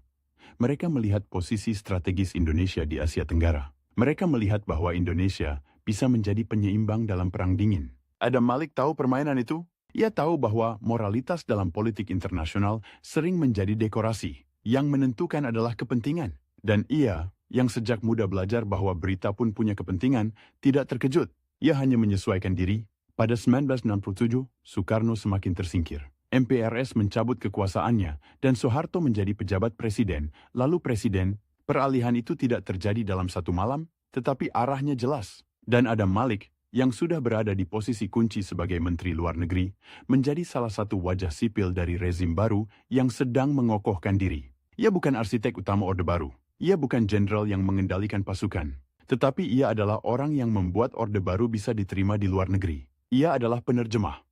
S1: Mereka melihat posisi strategis Indonesia di Asia Tenggara. Mereka melihat bahwa Indonesia bisa menjadi penyeimbang dalam perang dingin. Adam Malik tahu permainan itu. Ia tahu bahwa moralitas dalam politik internasional sering menjadi dekorasi. Yang menentukan adalah kepentingan. Dan ia, yang sejak muda belajar bahwa berita pun punya kepentingan, tidak terkejut. Ia hanya menyesuaikan diri. Pada 1967, Soekarno semakin tersingkir. MPRS mencabut kekuasaannya, dan Soeharto menjadi pejabat presiden. Lalu presiden, peralihan itu tidak terjadi dalam satu malam, tetapi arahnya jelas. Dan Adam Malik, yang sudah berada di posisi kunci sebagai Menteri Luar Negeri, menjadi salah satu wajah sipil dari rezim baru yang sedang mengokohkan diri. Ia bukan arsitek utama Orde Baru. Ia bukan jenderal yang mengendalikan pasukan. Tetapi ia adalah orang yang membuat Orde Baru bisa diterima di luar negeri. Ia adalah penerjemah.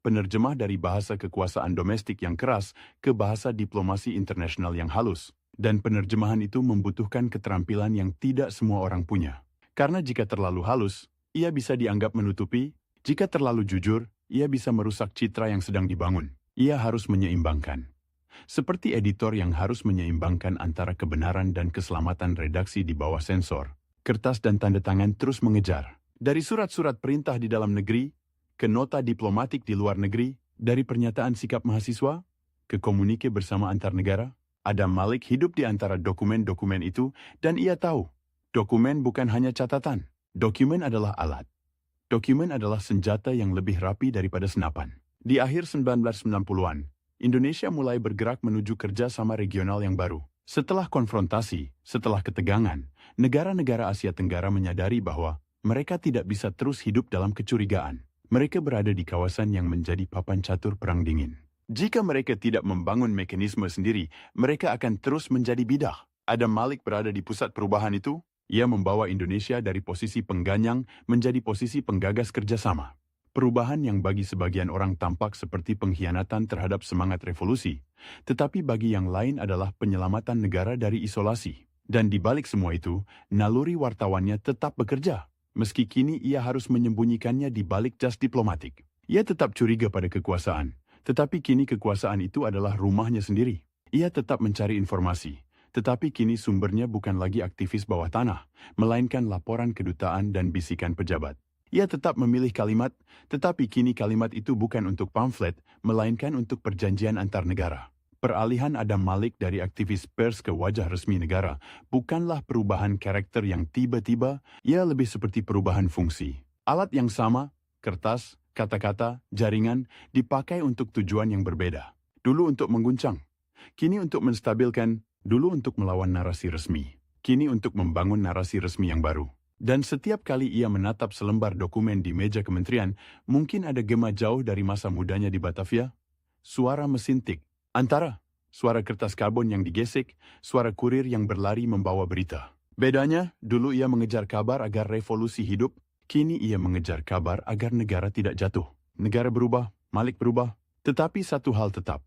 S1: Penerjemah dari bahasa kekuasaan domestik yang keras ke bahasa diplomasi internasional yang halus. Dan penerjemahan itu membutuhkan keterampilan yang tidak semua orang punya. Karena jika terlalu halus, ia bisa dianggap menutupi. Jika terlalu jujur, ia bisa merusak citra yang sedang dibangun. Ia harus menyeimbangkan. Seperti editor yang harus menyeimbangkan antara kebenaran dan keselamatan redaksi di bawah sensor, kertas dan tanda tangan terus mengejar. Dari surat-surat perintah di dalam negeri, ke nota diplomatik di luar negeri, dari pernyataan sikap mahasiswa, ke komunike bersama antar negara, Adam Malik hidup di antara dokumen-dokumen itu dan ia tahu, dokumen bukan hanya catatan, dokumen adalah alat. Dokumen adalah senjata yang lebih rapi daripada senapan. Di akhir 1990-an, Indonesia mulai bergerak menuju kerjasama regional yang baru. Setelah konfrontasi, setelah ketegangan, negara-negara Asia Tenggara menyadari bahwa mereka tidak bisa terus hidup dalam kecurigaan. Mereka berada di kawasan yang menjadi papan catur perang dingin. Jika mereka tidak membangun mekanisme sendiri, mereka akan terus menjadi bidah. Adam Malik berada di pusat perubahan itu. Ia membawa Indonesia dari posisi pengganyang menjadi posisi penggagas kerjasama. Perubahan yang bagi sebagian orang tampak seperti pengkhianatan terhadap semangat revolusi, tetapi bagi yang lain adalah penyelamatan negara dari isolasi. Dan di balik semua itu, naluri wartawannya tetap bekerja, meski kini ia harus menyembunyikannya di balik jas diplomatik. Ia tetap curiga pada kekuasaan, tetapi kini kekuasaan itu adalah rumahnya sendiri. Ia tetap mencari informasi. Tetapi kini sumbernya bukan lagi aktivis bawah tanah, melainkan laporan kedutaan dan bisikan pejabat. Ia tetap memilih kalimat, tetapi kini kalimat itu bukan untuk pamflet, melainkan untuk perjanjian antar negara. Peralihan Adam Malik dari aktivis pers ke wajah resmi negara bukanlah perubahan karakter yang tiba-tiba, ia lebih seperti perubahan fungsi. Alat yang sama, kertas, kata-kata, jaringan, dipakai untuk tujuan yang berbeda. Dulu untuk mengguncang, kini untuk menstabilkan. Dulu untuk melawan narasi resmi, kini untuk membangun narasi resmi yang baru. Dan setiap kali ia menatap selembar dokumen di meja kementerian, mungkin ada gema jauh dari masa mudanya di Batavia. Suara mesin tik, antara suara kertas karbon yang digesek, suara kurir yang berlari membawa berita. Bedanya, dulu ia mengejar kabar agar revolusi hidup, kini ia mengejar kabar agar negara tidak jatuh. Negara berubah, Malik berubah, tetapi satu hal tetap.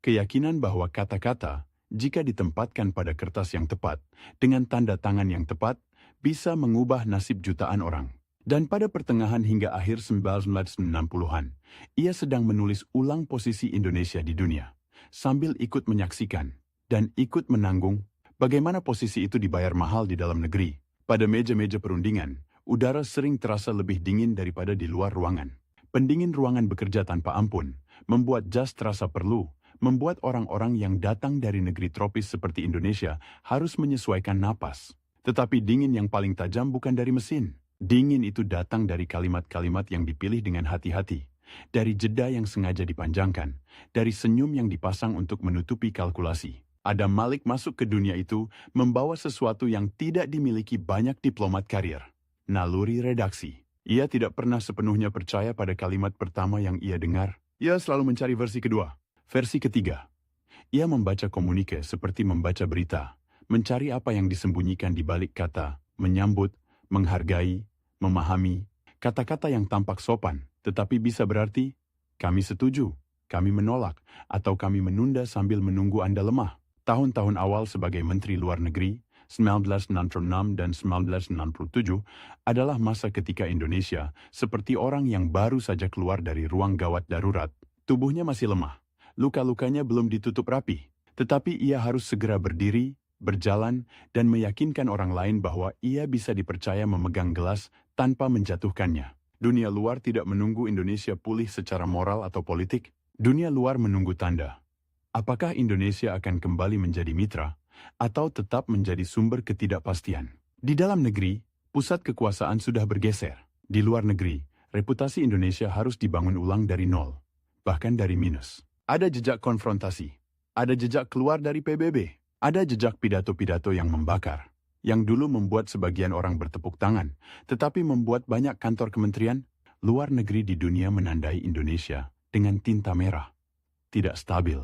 S1: Keyakinan bahwa kata-kata, jika ditempatkan pada kertas yang tepat, dengan tanda tangan yang tepat, bisa mengubah nasib jutaan orang. Dan pada pertengahan hingga akhir 1990-an, ia sedang menulis ulang posisi Indonesia di dunia, sambil ikut menyaksikan dan ikut menanggung bagaimana posisi itu dibayar mahal di dalam negeri. Pada meja-meja perundingan, udara sering terasa lebih dingin daripada di luar ruangan. Pendingin ruangan bekerja tanpa ampun, membuat jas terasa perlu, membuat orang-orang yang datang dari negeri tropis seperti Indonesia harus menyesuaikan napas. Tetapi dingin yang paling tajam bukan dari mesin. Dingin itu datang dari kalimat-kalimat yang dipilih dengan hati-hati, dari jeda yang sengaja dipanjangkan, dari senyum yang dipasang untuk menutupi kalkulasi. Adam Malik masuk ke dunia itu membawa sesuatu yang tidak dimiliki banyak diplomat karir. Naluri redaksi. Ia tidak pernah sepenuhnya percaya pada kalimat pertama yang ia dengar. Ia selalu mencari versi kedua. Versi ketiga, ia membaca komunike seperti membaca berita, mencari apa yang disembunyikan di balik kata, menyambut, menghargai, memahami, kata-kata yang tampak sopan, tetapi bisa berarti, kami setuju, kami menolak, atau kami menunda sambil menunggu Anda lemah. Tahun-tahun awal sebagai Menteri Luar Negeri, 1966 dan 1967, adalah masa ketika Indonesia, seperti orang yang baru saja keluar dari ruang gawat darurat, tubuhnya masih lemah. Luka-lukanya belum ditutup rapi, tetapi ia harus segera berdiri, berjalan, dan meyakinkan orang lain bahwa ia bisa dipercaya memegang gelas tanpa menjatuhkannya. Dunia luar tidak menunggu Indonesia pulih secara moral atau politik. Dunia luar menunggu tanda. Apakah Indonesia akan kembali menjadi mitra, atau tetap menjadi sumber ketidakpastian? Di dalam negeri, pusat kekuasaan sudah bergeser. Di luar negeri, reputasi Indonesia harus dibangun ulang dari nol, bahkan dari minus. Ada jejak konfrontasi, ada jejak keluar dari PBB, ada jejak pidato-pidato yang membakar, yang dulu membuat sebagian orang bertepuk tangan, tetapi membuat banyak kantor kementerian luar negeri di dunia menandai Indonesia dengan tinta merah. Tidak stabil,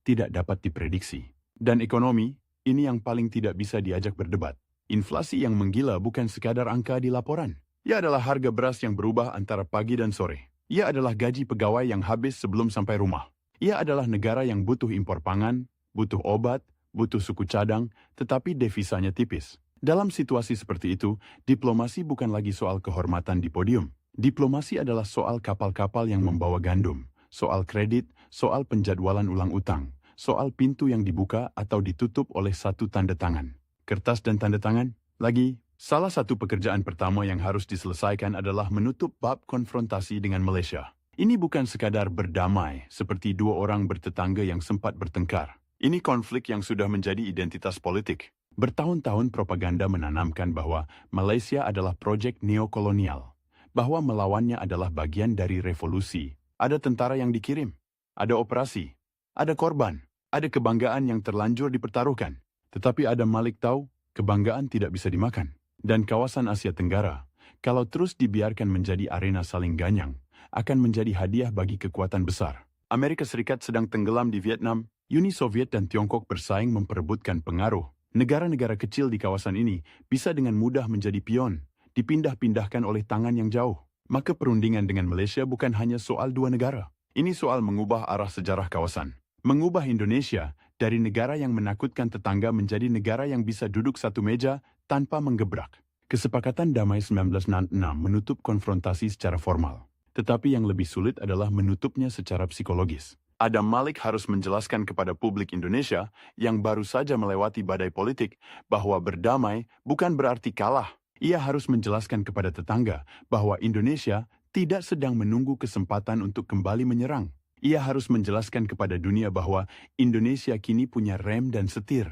S1: tidak dapat diprediksi. Dan ekonomi, ini yang paling tidak bisa diajak berdebat. Inflasi yang menggila bukan sekadar angka di laporan. Ia adalah harga beras yang berubah antara pagi dan sore. Ia adalah gaji pegawai yang habis sebelum sampai rumah. Ia adalah negara yang butuh impor pangan, butuh obat, butuh suku cadang, tetapi devisanya tipis. Dalam situasi seperti itu, diplomasi bukan lagi soal kehormatan di podium. Diplomasi adalah soal kapal-kapal yang membawa gandum, soal kredit, soal penjadwalan ulang utang, soal pintu yang dibuka atau ditutup oleh satu tanda tangan. Kertas dan tanda tangan? Lagi, salah satu pekerjaan pertama yang harus diselesaikan adalah menutup bab konfrontasi dengan Malaysia. Ini bukan sekadar berdamai seperti dua orang bertetangga yang sempat bertengkar. Ini konflik yang sudah menjadi identitas politik. Bertahun-tahun propaganda menanamkan bahwa Malaysia adalah proyek neokolonial, bahwa melawannya adalah bagian dari revolusi. Ada tentara yang dikirim, ada operasi, ada korban, ada kebanggaan yang terlanjur dipertaruhkan. Tetapi Adam Malik tahu, kebanggaan tidak bisa dimakan. Dan kawasan Asia Tenggara, kalau terus dibiarkan menjadi arena saling ganyang, akan menjadi hadiah bagi kekuatan besar. Amerika Serikat sedang tenggelam di Vietnam, Uni Soviet dan Tiongkok bersaing memperebutkan pengaruh. Negara-negara kecil di kawasan ini bisa dengan mudah menjadi pion, dipindah-pindahkan oleh tangan yang jauh. Maka perundingan dengan Malaysia bukan hanya soal dua negara. Ini soal mengubah arah sejarah kawasan. Mengubah Indonesia dari negara yang menakutkan tetangga menjadi negara yang bisa duduk satu meja tanpa menggebrak. Kesepakatan damai 1966 menutup konfrontasi secara formal. Tetapi yang lebih sulit adalah menutupnya secara psikologis. Adam Malik harus menjelaskan kepada publik Indonesia yang baru saja melewati badai politik bahwa berdamai bukan berarti kalah. Ia harus menjelaskan kepada tetangga bahwa Indonesia tidak sedang menunggu kesempatan untuk kembali menyerang. Ia harus menjelaskan kepada dunia bahwa Indonesia kini punya rem dan setir,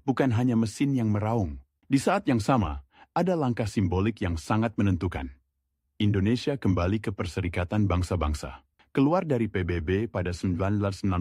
S1: bukan hanya mesin yang meraung. Di saat yang sama, ada langkah simbolik yang sangat menentukan. Indonesia kembali ke Perserikatan Bangsa-Bangsa. Keluar dari PBB pada 1965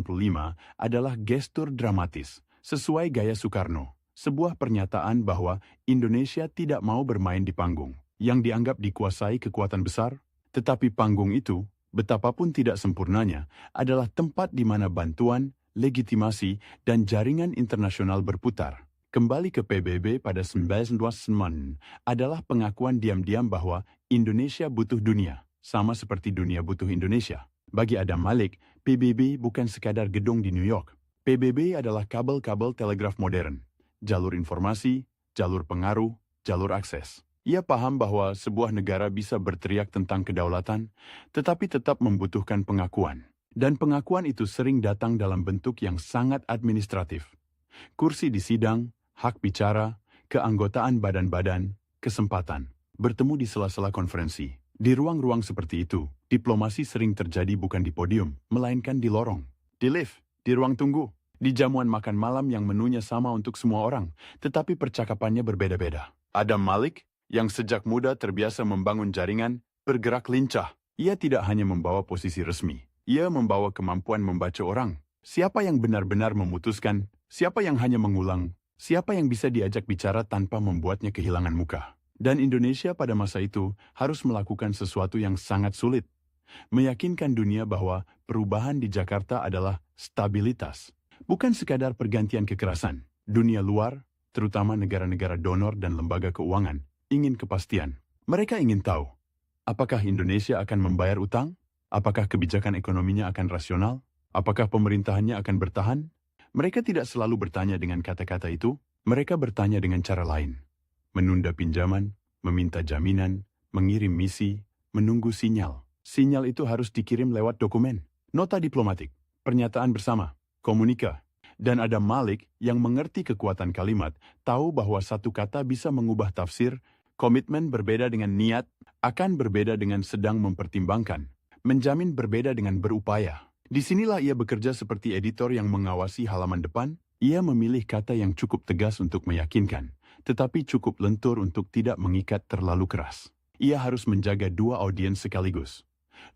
S1: adalah gestur dramatis, sesuai gaya Soekarno. Sebuah pernyataan bahwa Indonesia tidak mau bermain di panggung yang dianggap dikuasai kekuatan besar, tetapi panggung itu, betapapun tidak sempurnanya, adalah tempat di mana bantuan, legitimasi, dan jaringan internasional berputar. Kembali ke PBB pada 1999 adalah pengakuan diam-diam bahwa Indonesia butuh dunia, sama seperti dunia butuh Indonesia. Bagi Adam Malik, PBB bukan sekadar gedung di New York. PBB adalah kabel-kabel telegraf modern. Jalur informasi, jalur pengaruh, jalur akses. Ia paham bahwa sebuah negara bisa berteriak tentang kedaulatan, tetapi tetap membutuhkan pengakuan. Dan pengakuan itu sering datang dalam bentuk yang sangat administratif. Kursi di sidang, hak bicara, keanggotaan badan-badan, kesempatan. Bertemu di sela-sela konferensi. Di ruang-ruang seperti itu, diplomasi sering terjadi bukan di podium, melainkan di lorong, di lift, di ruang tunggu. Di jamuan makan malam yang menunya sama untuk semua orang, tetapi percakapannya berbeda-beda. Adam Malik, yang sejak muda terbiasa membangun jaringan, bergerak lincah. Ia tidak hanya membawa posisi resmi, ia membawa kemampuan membaca orang. Siapa yang benar-benar memutuskan, siapa yang hanya mengulang, siapa yang bisa diajak bicara tanpa membuatnya kehilangan muka. Dan Indonesia pada masa itu harus melakukan sesuatu yang sangat sulit. Meyakinkan dunia bahwa perubahan di Jakarta adalah stabilitas. Bukan sekadar pergantian kekerasan. Dunia luar, terutama negara-negara donor dan lembaga keuangan, ingin kepastian. Mereka ingin tahu, apakah Indonesia akan membayar utang? Apakah kebijakan ekonominya akan rasional? Apakah pemerintahannya akan bertahan? Mereka tidak selalu bertanya dengan kata-kata itu. Mereka bertanya dengan cara lain. Menunda pinjaman, meminta jaminan, mengirim misi, menunggu sinyal. Sinyal itu harus dikirim lewat dokumen, nota diplomatik, pernyataan bersama, komunika. Dan Adam Malik yang mengerti kekuatan kalimat, tahu bahwa satu kata bisa mengubah tafsir, komitmen berbeda dengan niat, akan berbeda dengan sedang mempertimbangkan, menjamin berbeda dengan berupaya. Disinilah ia bekerja seperti editor yang mengawasi halaman depan. Ia memilih kata yang cukup tegas untuk meyakinkan, tetapi cukup lentur untuk tidak mengikat terlalu keras. Ia harus menjaga dua audiens sekaligus.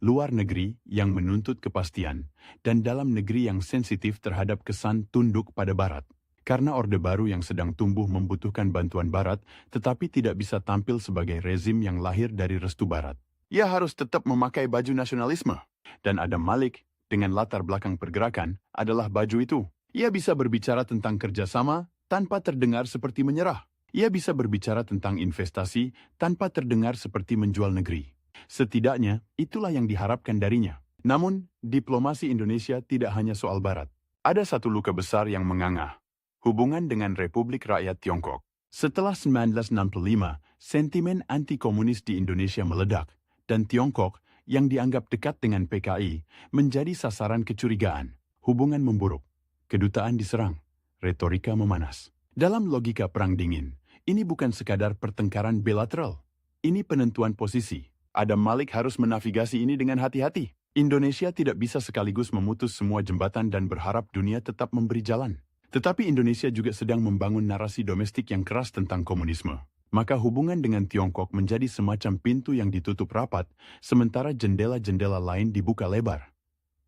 S1: Luar negeri yang menuntut kepastian, dan dalam negeri yang sensitif terhadap kesan tunduk pada Barat. Karena Orde Baru yang sedang tumbuh membutuhkan bantuan Barat, tetapi tidak bisa tampil sebagai rezim yang lahir dari restu Barat. Ia harus tetap memakai baju nasionalisme. Dan Adam Malik, dengan latar belakang pergerakan, adalah baju itu. Ia bisa berbicara tentang kerjasama tanpa terdengar seperti menyerah. Ia bisa berbicara tentang investasi tanpa terdengar seperti menjual negeri. Setidaknya, itulah yang diharapkan darinya. Namun, diplomasi Indonesia tidak hanya soal Barat. Ada satu luka besar yang menganga. Hubungan dengan Republik Rakyat Tiongkok. Setelah 1965, sentimen anti-komunis di Indonesia meledak, dan Tiongkok, yang dianggap dekat dengan PKI, menjadi sasaran kecurigaan. Hubungan memburuk. Kedutaan diserang, retorika memanas. Dalam logika perang dingin, ini bukan sekadar pertengkaran bilateral. Ini penentuan posisi. Adam Malik harus menavigasi ini dengan hati-hati. Indonesia tidak bisa sekaligus memutus semua jembatan dan berharap dunia tetap memberi jalan. Tetapi Indonesia juga sedang membangun narasi domestik yang keras tentang komunisme. Maka hubungan dengan Tiongkok menjadi semacam pintu yang ditutup rapat, sementara jendela-jendela lain dibuka lebar.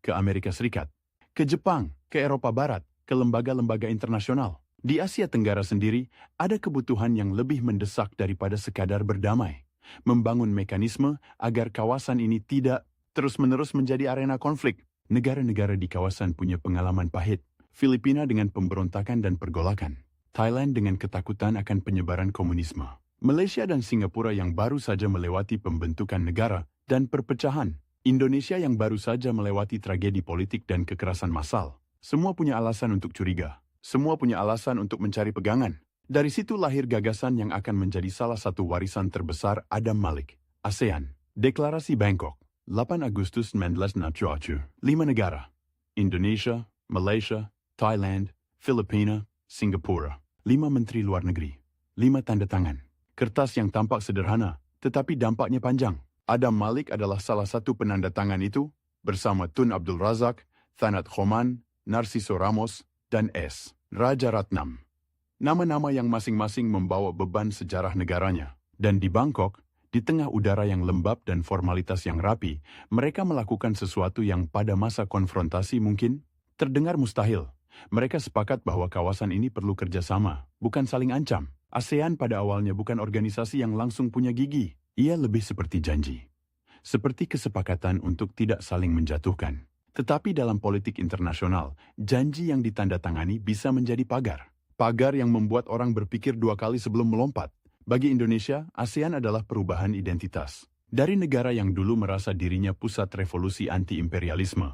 S1: Ke Amerika Serikat, ke Jepang, ke Eropa Barat, ke lembaga-lembaga internasional. Di Asia Tenggara sendiri, ada kebutuhan yang lebih mendesak daripada sekadar berdamai. Membangun mekanisme agar kawasan ini tidak terus-menerus menjadi arena konflik. Negara-negara di kawasan punya pengalaman pahit. Filipina dengan pemberontakan dan pergolakan. Thailand dengan ketakutan akan penyebaran komunisme. Malaysia dan Singapura yang baru saja melewati pembentukan negara dan perpecahan. Indonesia yang baru saja melewati tragedi politik dan kekerasan massal. Semua punya alasan untuk curiga. Semua punya alasan untuk mencari pegangan. Dari situ lahir gagasan yang akan menjadi salah satu warisan terbesar Adam Malik. ASEAN. Deklarasi Bangkok. 8 Agustus 1967. 5 negara. Indonesia, Malaysia, Thailand, Filipina, Singapura. 5 menteri luar negeri. 5 tanda tangan. Kertas yang tampak sederhana, tetapi dampaknya panjang. Adam Malik adalah salah satu penanda tangan itu, bersama Tun Abdul Razak, Thanat Khoman, Narciso Ramos, dan S. Rajaratnam. Nama-nama yang masing-masing membawa beban sejarah negaranya. Dan di Bangkok, di tengah udara yang lembab dan formalitas yang rapi, mereka melakukan sesuatu yang pada masa konfrontasi mungkin terdengar mustahil. Mereka sepakat bahwa kawasan ini perlu kerjasama, bukan saling ancam. ASEAN pada awalnya bukan organisasi yang langsung punya gigi. Ia lebih seperti janji. Seperti kesepakatan untuk tidak saling menjatuhkan. Tetapi dalam politik internasional, janji yang ditandatangani bisa menjadi pagar. Pagar yang membuat orang berpikir 2 kali sebelum melompat. Bagi Indonesia, ASEAN adalah perubahan identitas. Dari negara yang dulu merasa dirinya pusat revolusi anti-imperialisme,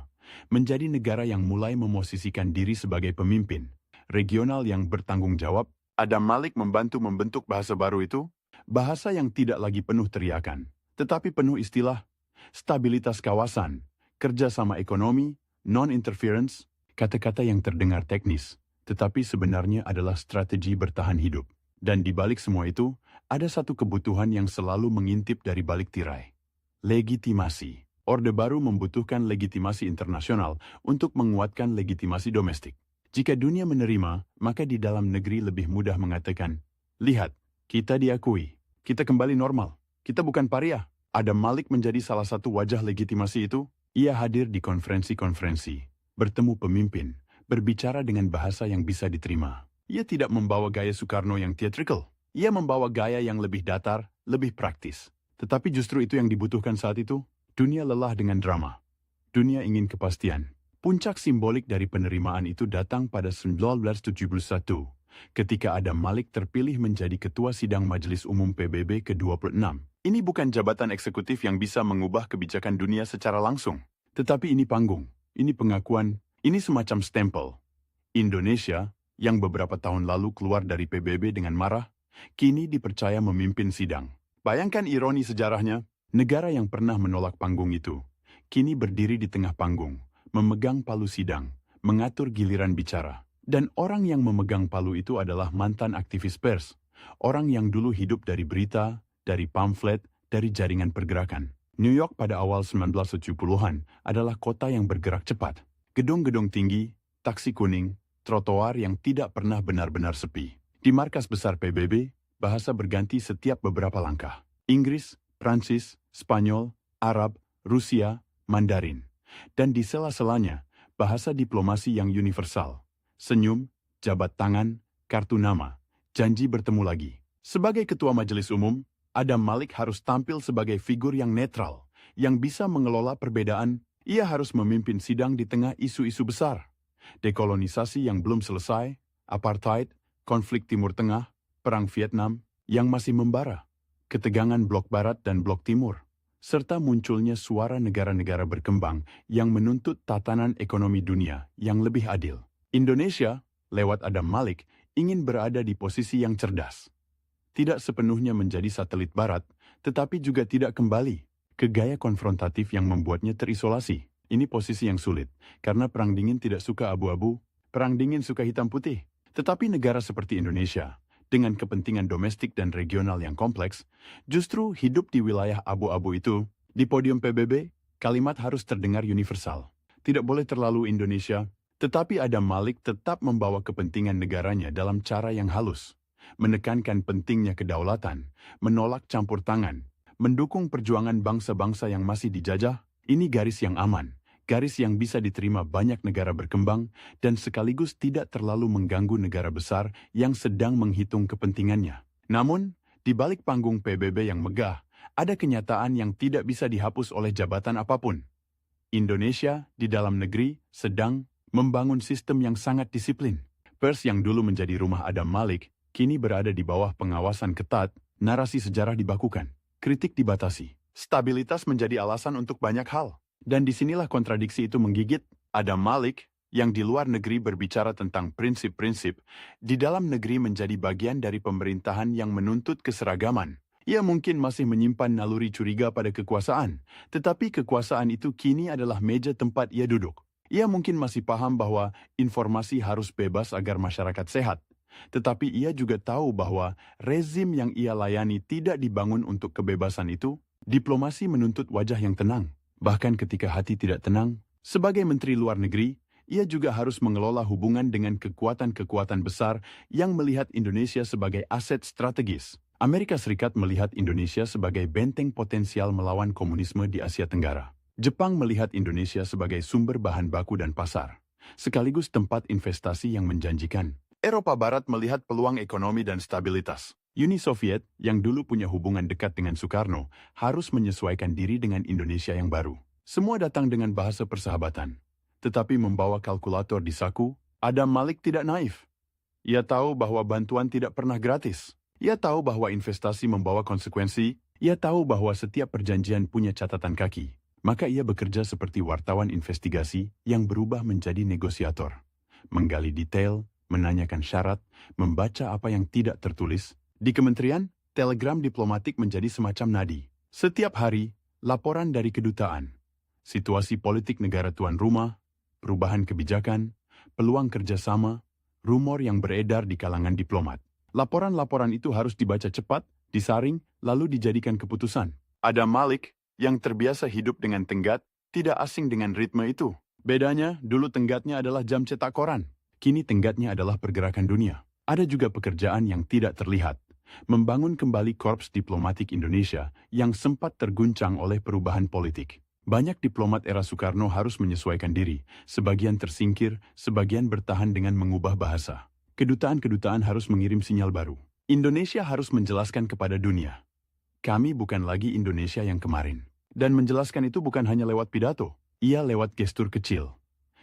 S1: menjadi negara yang mulai memosisikan diri sebagai pemimpin regional yang bertanggung jawab. Adam Malik membantu membentuk bahasa baru itu, bahasa yang tidak lagi penuh teriakan, tetapi penuh istilah, stabilitas kawasan, kerjasama ekonomi, non-interference, kata-kata yang terdengar teknis, tetapi sebenarnya adalah strategi bertahan hidup. Dan di balik semua itu, ada satu kebutuhan yang selalu mengintip dari balik tirai. Legitimasi. Orde Baru membutuhkan legitimasi internasional untuk menguatkan legitimasi domestik. Jika dunia menerima, maka di dalam negeri lebih mudah mengatakan, lihat, kita diakui, kita kembali normal, kita bukan paria. Adam Malik menjadi salah satu wajah legitimasi itu. Ia hadir di konferensi-konferensi, bertemu pemimpin, berbicara dengan bahasa yang bisa diterima. Ia tidak membawa gaya Soekarno yang theatrical. Ia membawa gaya yang lebih datar, lebih praktis. Tetapi justru itu yang dibutuhkan saat itu. Dunia lelah dengan drama. Dunia ingin kepastian. Puncak simbolik dari penerimaan itu datang pada 1971, ketika Adam Malik terpilih menjadi Ketua Sidang Majelis Umum PBB ke-26. Ini bukan jabatan eksekutif yang bisa mengubah kebijakan dunia secara langsung. Tetapi ini panggung, ini pengakuan, ini semacam stempel. Indonesia, yang beberapa tahun lalu keluar dari PBB dengan marah, kini dipercaya memimpin sidang. Bayangkan ironi sejarahnya. Negara yang pernah menolak panggung itu, kini berdiri di tengah panggung, memegang palu sidang, mengatur giliran bicara. Dan orang yang memegang palu itu adalah mantan aktivis pers, orang yang dulu hidup dari berita, dari pamflet, dari jaringan pergerakan. New York pada awal 1970-an adalah kota yang bergerak cepat. Gedung-gedung tinggi, taksi kuning, trotoar yang tidak pernah benar-benar sepi. Di markas besar PBB, bahasa berganti setiap beberapa langkah. Inggris, Prancis, Spanyol, Arab, Rusia, Mandarin. Dan di sela-selanya, bahasa diplomasi yang universal. Senyum, jabat tangan, kartu nama, janji bertemu lagi. Sebagai Ketua Majelis Umum, Adam Malik harus tampil sebagai figur yang netral, yang bisa mengelola perbedaan. Ia harus memimpin sidang di tengah isu-isu besar. Dekolonisasi yang belum selesai, apartheid, konflik Timur Tengah, Perang Vietnam, yang masih membara. Ketegangan Blok Barat dan Blok Timur, serta munculnya suara negara-negara berkembang yang menuntut tatanan ekonomi dunia yang lebih adil. Indonesia, lewat Adam Malik, ingin berada di posisi yang cerdas. Tidak sepenuhnya menjadi satelit Barat, tetapi juga tidak kembali ke gaya konfrontatif yang membuatnya terisolasi. Ini posisi yang sulit, karena Perang Dingin tidak suka abu-abu, Perang dingin suka hitam putih. Tetapi negara seperti Indonesia, dengan kepentingan domestik dan regional yang kompleks, justru hidup di wilayah abu-abu itu. Di podium PBB, kalimat harus terdengar universal. Tidak boleh terlalu Indonesia, tetapi Adam Malik tetap membawa kepentingan negaranya dalam cara yang halus. Menekankan pentingnya kedaulatan, menolak campur tangan, mendukung perjuangan bangsa-bangsa yang masih dijajah. Ini garis yang aman, garis yang bisa diterima banyak negara berkembang dan sekaligus tidak terlalu mengganggu negara besar yang sedang menghitung kepentingannya. Namun, di balik panggung PBB yang megah, ada kenyataan yang tidak bisa dihapus oleh jabatan apapun. Indonesia di dalam negeri sedang membangun sistem yang sangat disiplin. Pers yang dulu menjadi rumah Adam Malik, kini berada di bawah pengawasan ketat, narasi sejarah dibakukan, kritik dibatasi. Stabilitas menjadi alasan untuk banyak hal. Dan disinilah kontradiksi itu menggigit. Adam Malik, yang di luar negeri berbicara tentang prinsip-prinsip, di dalam negeri menjadi bagian dari pemerintahan yang menuntut keseragaman. Ia mungkin masih menyimpan naluri curiga pada kekuasaan, tetapi kekuasaan itu kini adalah meja tempat ia duduk. Ia mungkin masih paham bahwa informasi harus bebas agar masyarakat sehat. Tetapi ia juga tahu bahwa rezim yang ia layani tidak dibangun untuk kebebasan itu. Diplomasi menuntut wajah yang tenang. Bahkan ketika hati tidak tenang, sebagai Menteri Luar Negeri, ia juga harus mengelola hubungan dengan kekuatan-kekuatan besar yang melihat Indonesia sebagai aset strategis. Amerika Serikat melihat Indonesia sebagai benteng potensial melawan komunisme di Asia Tenggara. Jepang melihat Indonesia sebagai sumber bahan baku dan pasar, sekaligus tempat investasi yang menjanjikan. Eropa Barat melihat peluang ekonomi dan stabilitas. Uni Soviet, yang dulu punya hubungan dekat dengan Soekarno, harus menyesuaikan diri dengan Indonesia yang baru. Semua datang dengan bahasa persahabatan. Tetapi membawa kalkulator di saku, Adam Malik tidak naif. Ia tahu bahwa bantuan tidak pernah gratis. Ia tahu bahwa investasi membawa konsekuensi. Ia tahu bahwa setiap perjanjian punya catatan kaki. Maka ia bekerja seperti wartawan investigasi yang berubah menjadi negosiator. Menggali detail, menanyakan syarat, membaca apa yang tidak tertulis. Di kementerian, telegram diplomatik menjadi semacam nadi. Setiap hari, laporan dari kedutaan, situasi politik negara tuan rumah, perubahan kebijakan, peluang kerjasama, rumor yang beredar di kalangan diplomat. Laporan-laporan itu harus dibaca cepat, disaring, lalu dijadikan keputusan. Adam Malik, yang terbiasa hidup dengan tenggat, tidak asing dengan ritme itu. Bedanya, dulu tenggatnya adalah jam cetak koran. Kini tenggatnya adalah pergerakan dunia. Ada juga pekerjaan yang tidak terlihat. Membangun kembali korps diplomatik Indonesia yang sempat terguncang oleh perubahan politik. Banyak diplomat era Soekarno harus menyesuaikan diri, sebagian tersingkir, sebagian bertahan dengan mengubah bahasa. Kedutaan-kedutaan harus mengirim sinyal baru. Indonesia harus menjelaskan kepada dunia. Kami bukan lagi Indonesia yang kemarin. Dan menjelaskan itu bukan hanya lewat pidato, ia lewat gestur kecil.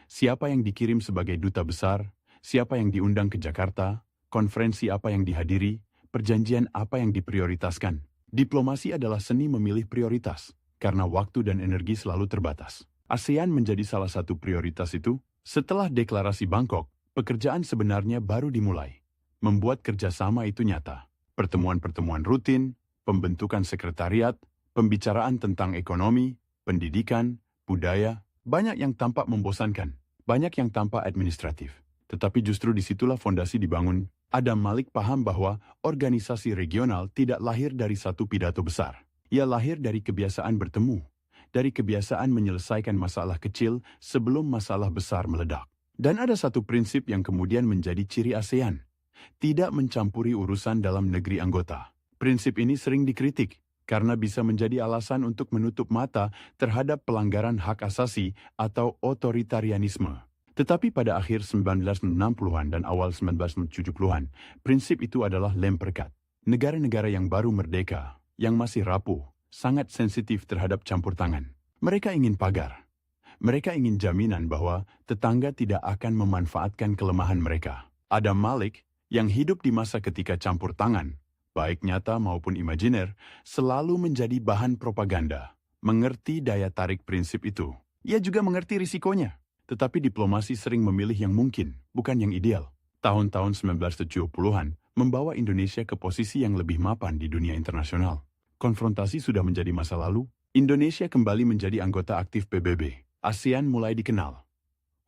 S1: Siapa yang dikirim sebagai duta besar, siapa yang diundang ke Jakarta, konferensi apa yang dihadiri, perjanjian apa yang diprioritaskan. Diplomasi adalah seni memilih prioritas, karena waktu dan energi selalu terbatas. ASEAN menjadi salah satu prioritas itu. Setelah deklarasi Bangkok, pekerjaan sebenarnya baru dimulai. Membuat kerjasama itu nyata. Pertemuan-pertemuan rutin, pembentukan sekretariat, pembicaraan tentang ekonomi, pendidikan, budaya, banyak yang tampak membosankan, banyak yang tampak administratif. Tetapi justru disitulah fondasi dibangun. Adam Malik paham bahwa organisasi regional tidak lahir dari satu pidato besar. Ia lahir dari kebiasaan bertemu, dari kebiasaan menyelesaikan masalah kecil sebelum masalah besar meledak. Dan ada satu prinsip yang kemudian menjadi ciri ASEAN. Tidak mencampuri urusan dalam negeri anggota. Prinsip ini sering dikritik, karena bisa menjadi alasan untuk menutup mata terhadap pelanggaran hak asasi atau otoritarianisme. Tetapi pada akhir 1960-an dan awal 1970-an, prinsip itu adalah lem perekat. Negara-negara yang baru merdeka, yang masih rapuh, sangat sensitif terhadap campur tangan. Mereka ingin pagar. Mereka ingin jaminan bahwa tetangga tidak akan memanfaatkan kelemahan mereka. Adam Malik, yang hidup di masa ketika campur tangan, baik nyata maupun imajiner, selalu menjadi bahan propaganda. Mengerti daya tarik prinsip itu. Ia juga mengerti risikonya. Tetapi diplomasi sering memilih yang mungkin, bukan yang ideal. Tahun-tahun 1970-an membawa Indonesia ke posisi yang lebih mapan di dunia internasional. Konfrontasi sudah menjadi masa lalu. Indonesia kembali menjadi anggota aktif PBB. ASEAN mulai dikenal.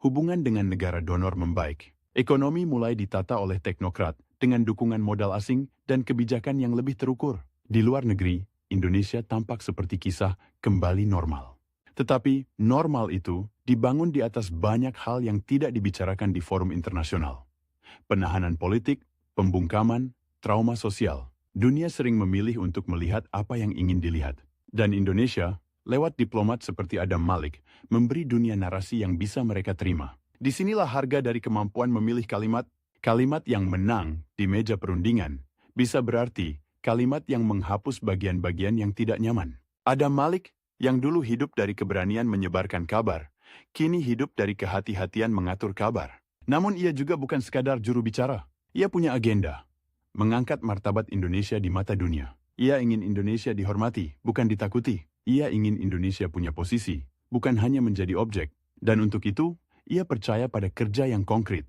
S1: hubungan dengan negara donor membaik. Ekonomi mulai ditata oleh teknokrat dengan dukungan modal asing dan kebijakan yang lebih terukur. Di luar negeri, Indonesia tampak seperti kisah kembali normal. Tetapi normal itu dibangun di atas banyak hal yang tidak dibicarakan di forum internasional. Penahanan politik, pembungkaman, trauma sosial. Dunia sering memilih untuk melihat apa yang ingin dilihat. Dan Indonesia, lewat diplomat seperti Adam Malik, memberi dunia narasi yang bisa mereka terima. Disinilah harga dari kemampuan memilih kalimat yang menang di meja perundingan, bisa berarti kalimat yang menghapus bagian-bagian yang tidak nyaman. Adam Malik, yang dulu hidup dari keberanian menyebarkan kabar, kini hidup dari kehati-hatian mengatur kabar. Namun ia juga bukan sekadar juru bicara. Ia punya agenda, mengangkat martabat Indonesia di mata dunia. Ia ingin Indonesia dihormati, bukan ditakuti. Ia ingin Indonesia punya posisi, bukan hanya menjadi objek. Dan untuk itu, ia percaya pada kerja yang konkret.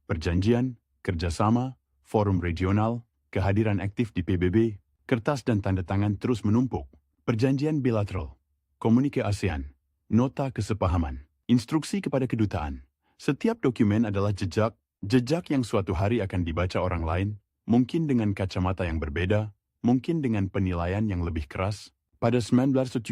S1: Perjanjian, kerjasama, forum regional, kehadiran aktif di PBB, kertas dan tanda tangan terus menumpuk. Perjanjian bilateral, komunike ASEAN, nota kesepahaman, instruksi kepada kedutaan. Setiap dokumen adalah jejak yang suatu hari akan dibaca orang lain, mungkin dengan kacamata yang berbeda, mungkin dengan penilaian yang lebih keras. Pada 1977,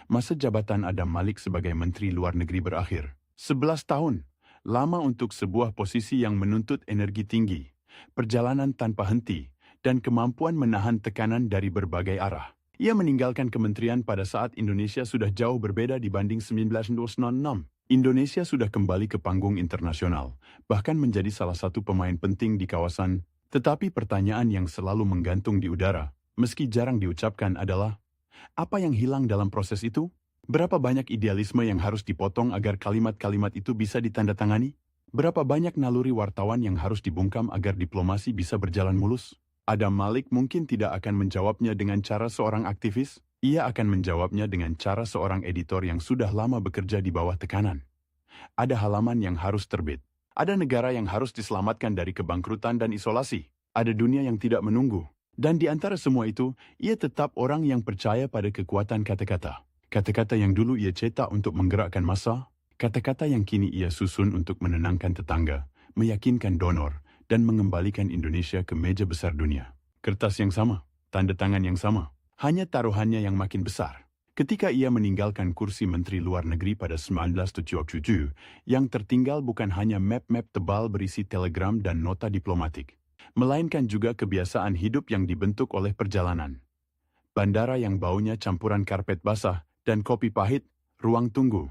S1: masa jabatan Adam Malik sebagai Menteri Luar Negeri berakhir. 11 tahun, lama untuk sebuah posisi yang menuntut energi tinggi, perjalanan tanpa henti, dan kemampuan menahan tekanan dari berbagai arah. Ia meninggalkan kementerian pada saat Indonesia sudah jauh berbeda dibanding 1996. Indonesia sudah kembali ke panggung internasional, bahkan menjadi salah satu pemain penting di kawasan. Tetapi pertanyaan yang selalu menggantung di udara, meski jarang diucapkan adalah, apa yang hilang dalam proses itu? Berapa banyak idealisme yang harus dipotong agar kalimat-kalimat itu bisa ditandatangani? Berapa banyak naluri wartawan yang harus dibungkam agar diplomasi bisa berjalan mulus? Adam Malik mungkin tidak akan menjawabnya dengan cara seorang aktivis, ia akan menjawabnya dengan cara seorang editor yang sudah lama bekerja di bawah tekanan. Ada halaman yang harus terbit. Ada negara yang harus diselamatkan dari kebangkrutan dan isolasi. Ada dunia yang tidak menunggu. Dan di antara semua itu, ia tetap orang yang percaya pada kekuatan kata-kata. Kata-kata yang dulu ia cetak untuk menggerakkan massa, kata-kata yang kini ia susun untuk menenangkan tetangga, meyakinkan donor, dan mengembalikan Indonesia ke meja besar dunia. Kertas yang sama, tanda tangan yang sama, hanya taruhannya yang makin besar. Ketika ia meninggalkan kursi Menteri Luar Negeri pada 1977, yang tertinggal bukan hanya map-map tebal berisi telegram dan nota diplomatik, melainkan juga kebiasaan hidup yang dibentuk oleh perjalanan. Bandara yang baunya campuran karpet basah dan kopi pahit, ruang tunggu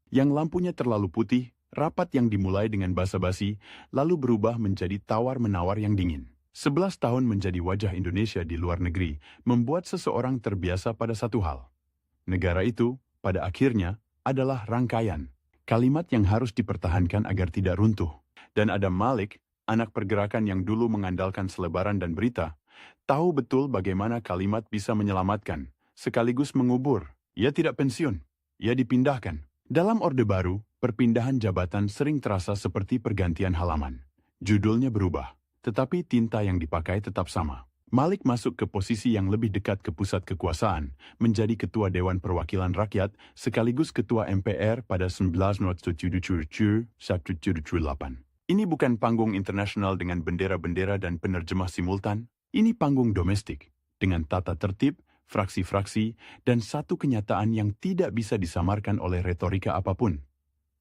S1: yang lampunya terlalu putih, rapat yang dimulai dengan basa-basi, lalu berubah menjadi tawar-menawar yang dingin. 11 tahun menjadi wajah Indonesia di luar negeri, membuat seseorang terbiasa pada satu hal. Negara itu, pada akhirnya, adalah rangkaian kalimat yang harus dipertahankan agar tidak runtuh. Dan Adam Malik, anak pergerakan yang dulu mengandalkan selebaran dan berita, tahu betul bagaimana kalimat bisa menyelamatkan, sekaligus mengubur. Ia tidak pensiun, ia dipindahkan. Dalam Orde Baru, perpindahan jabatan sering terasa seperti pergantian halaman. Judulnya berubah, tetapi tinta yang dipakai tetap sama. Malik masuk ke posisi yang lebih dekat ke pusat kekuasaan, menjadi Ketua Dewan Perwakilan Rakyat sekaligus Ketua MPR pada 1977-1978. Ini bukan panggung internasional dengan bendera-bendera dan penerjemah simultan. Ini panggung domestik, dengan tata tertib, fraksi-fraksi, dan satu kenyataan yang tidak bisa disamarkan oleh retorika apapun.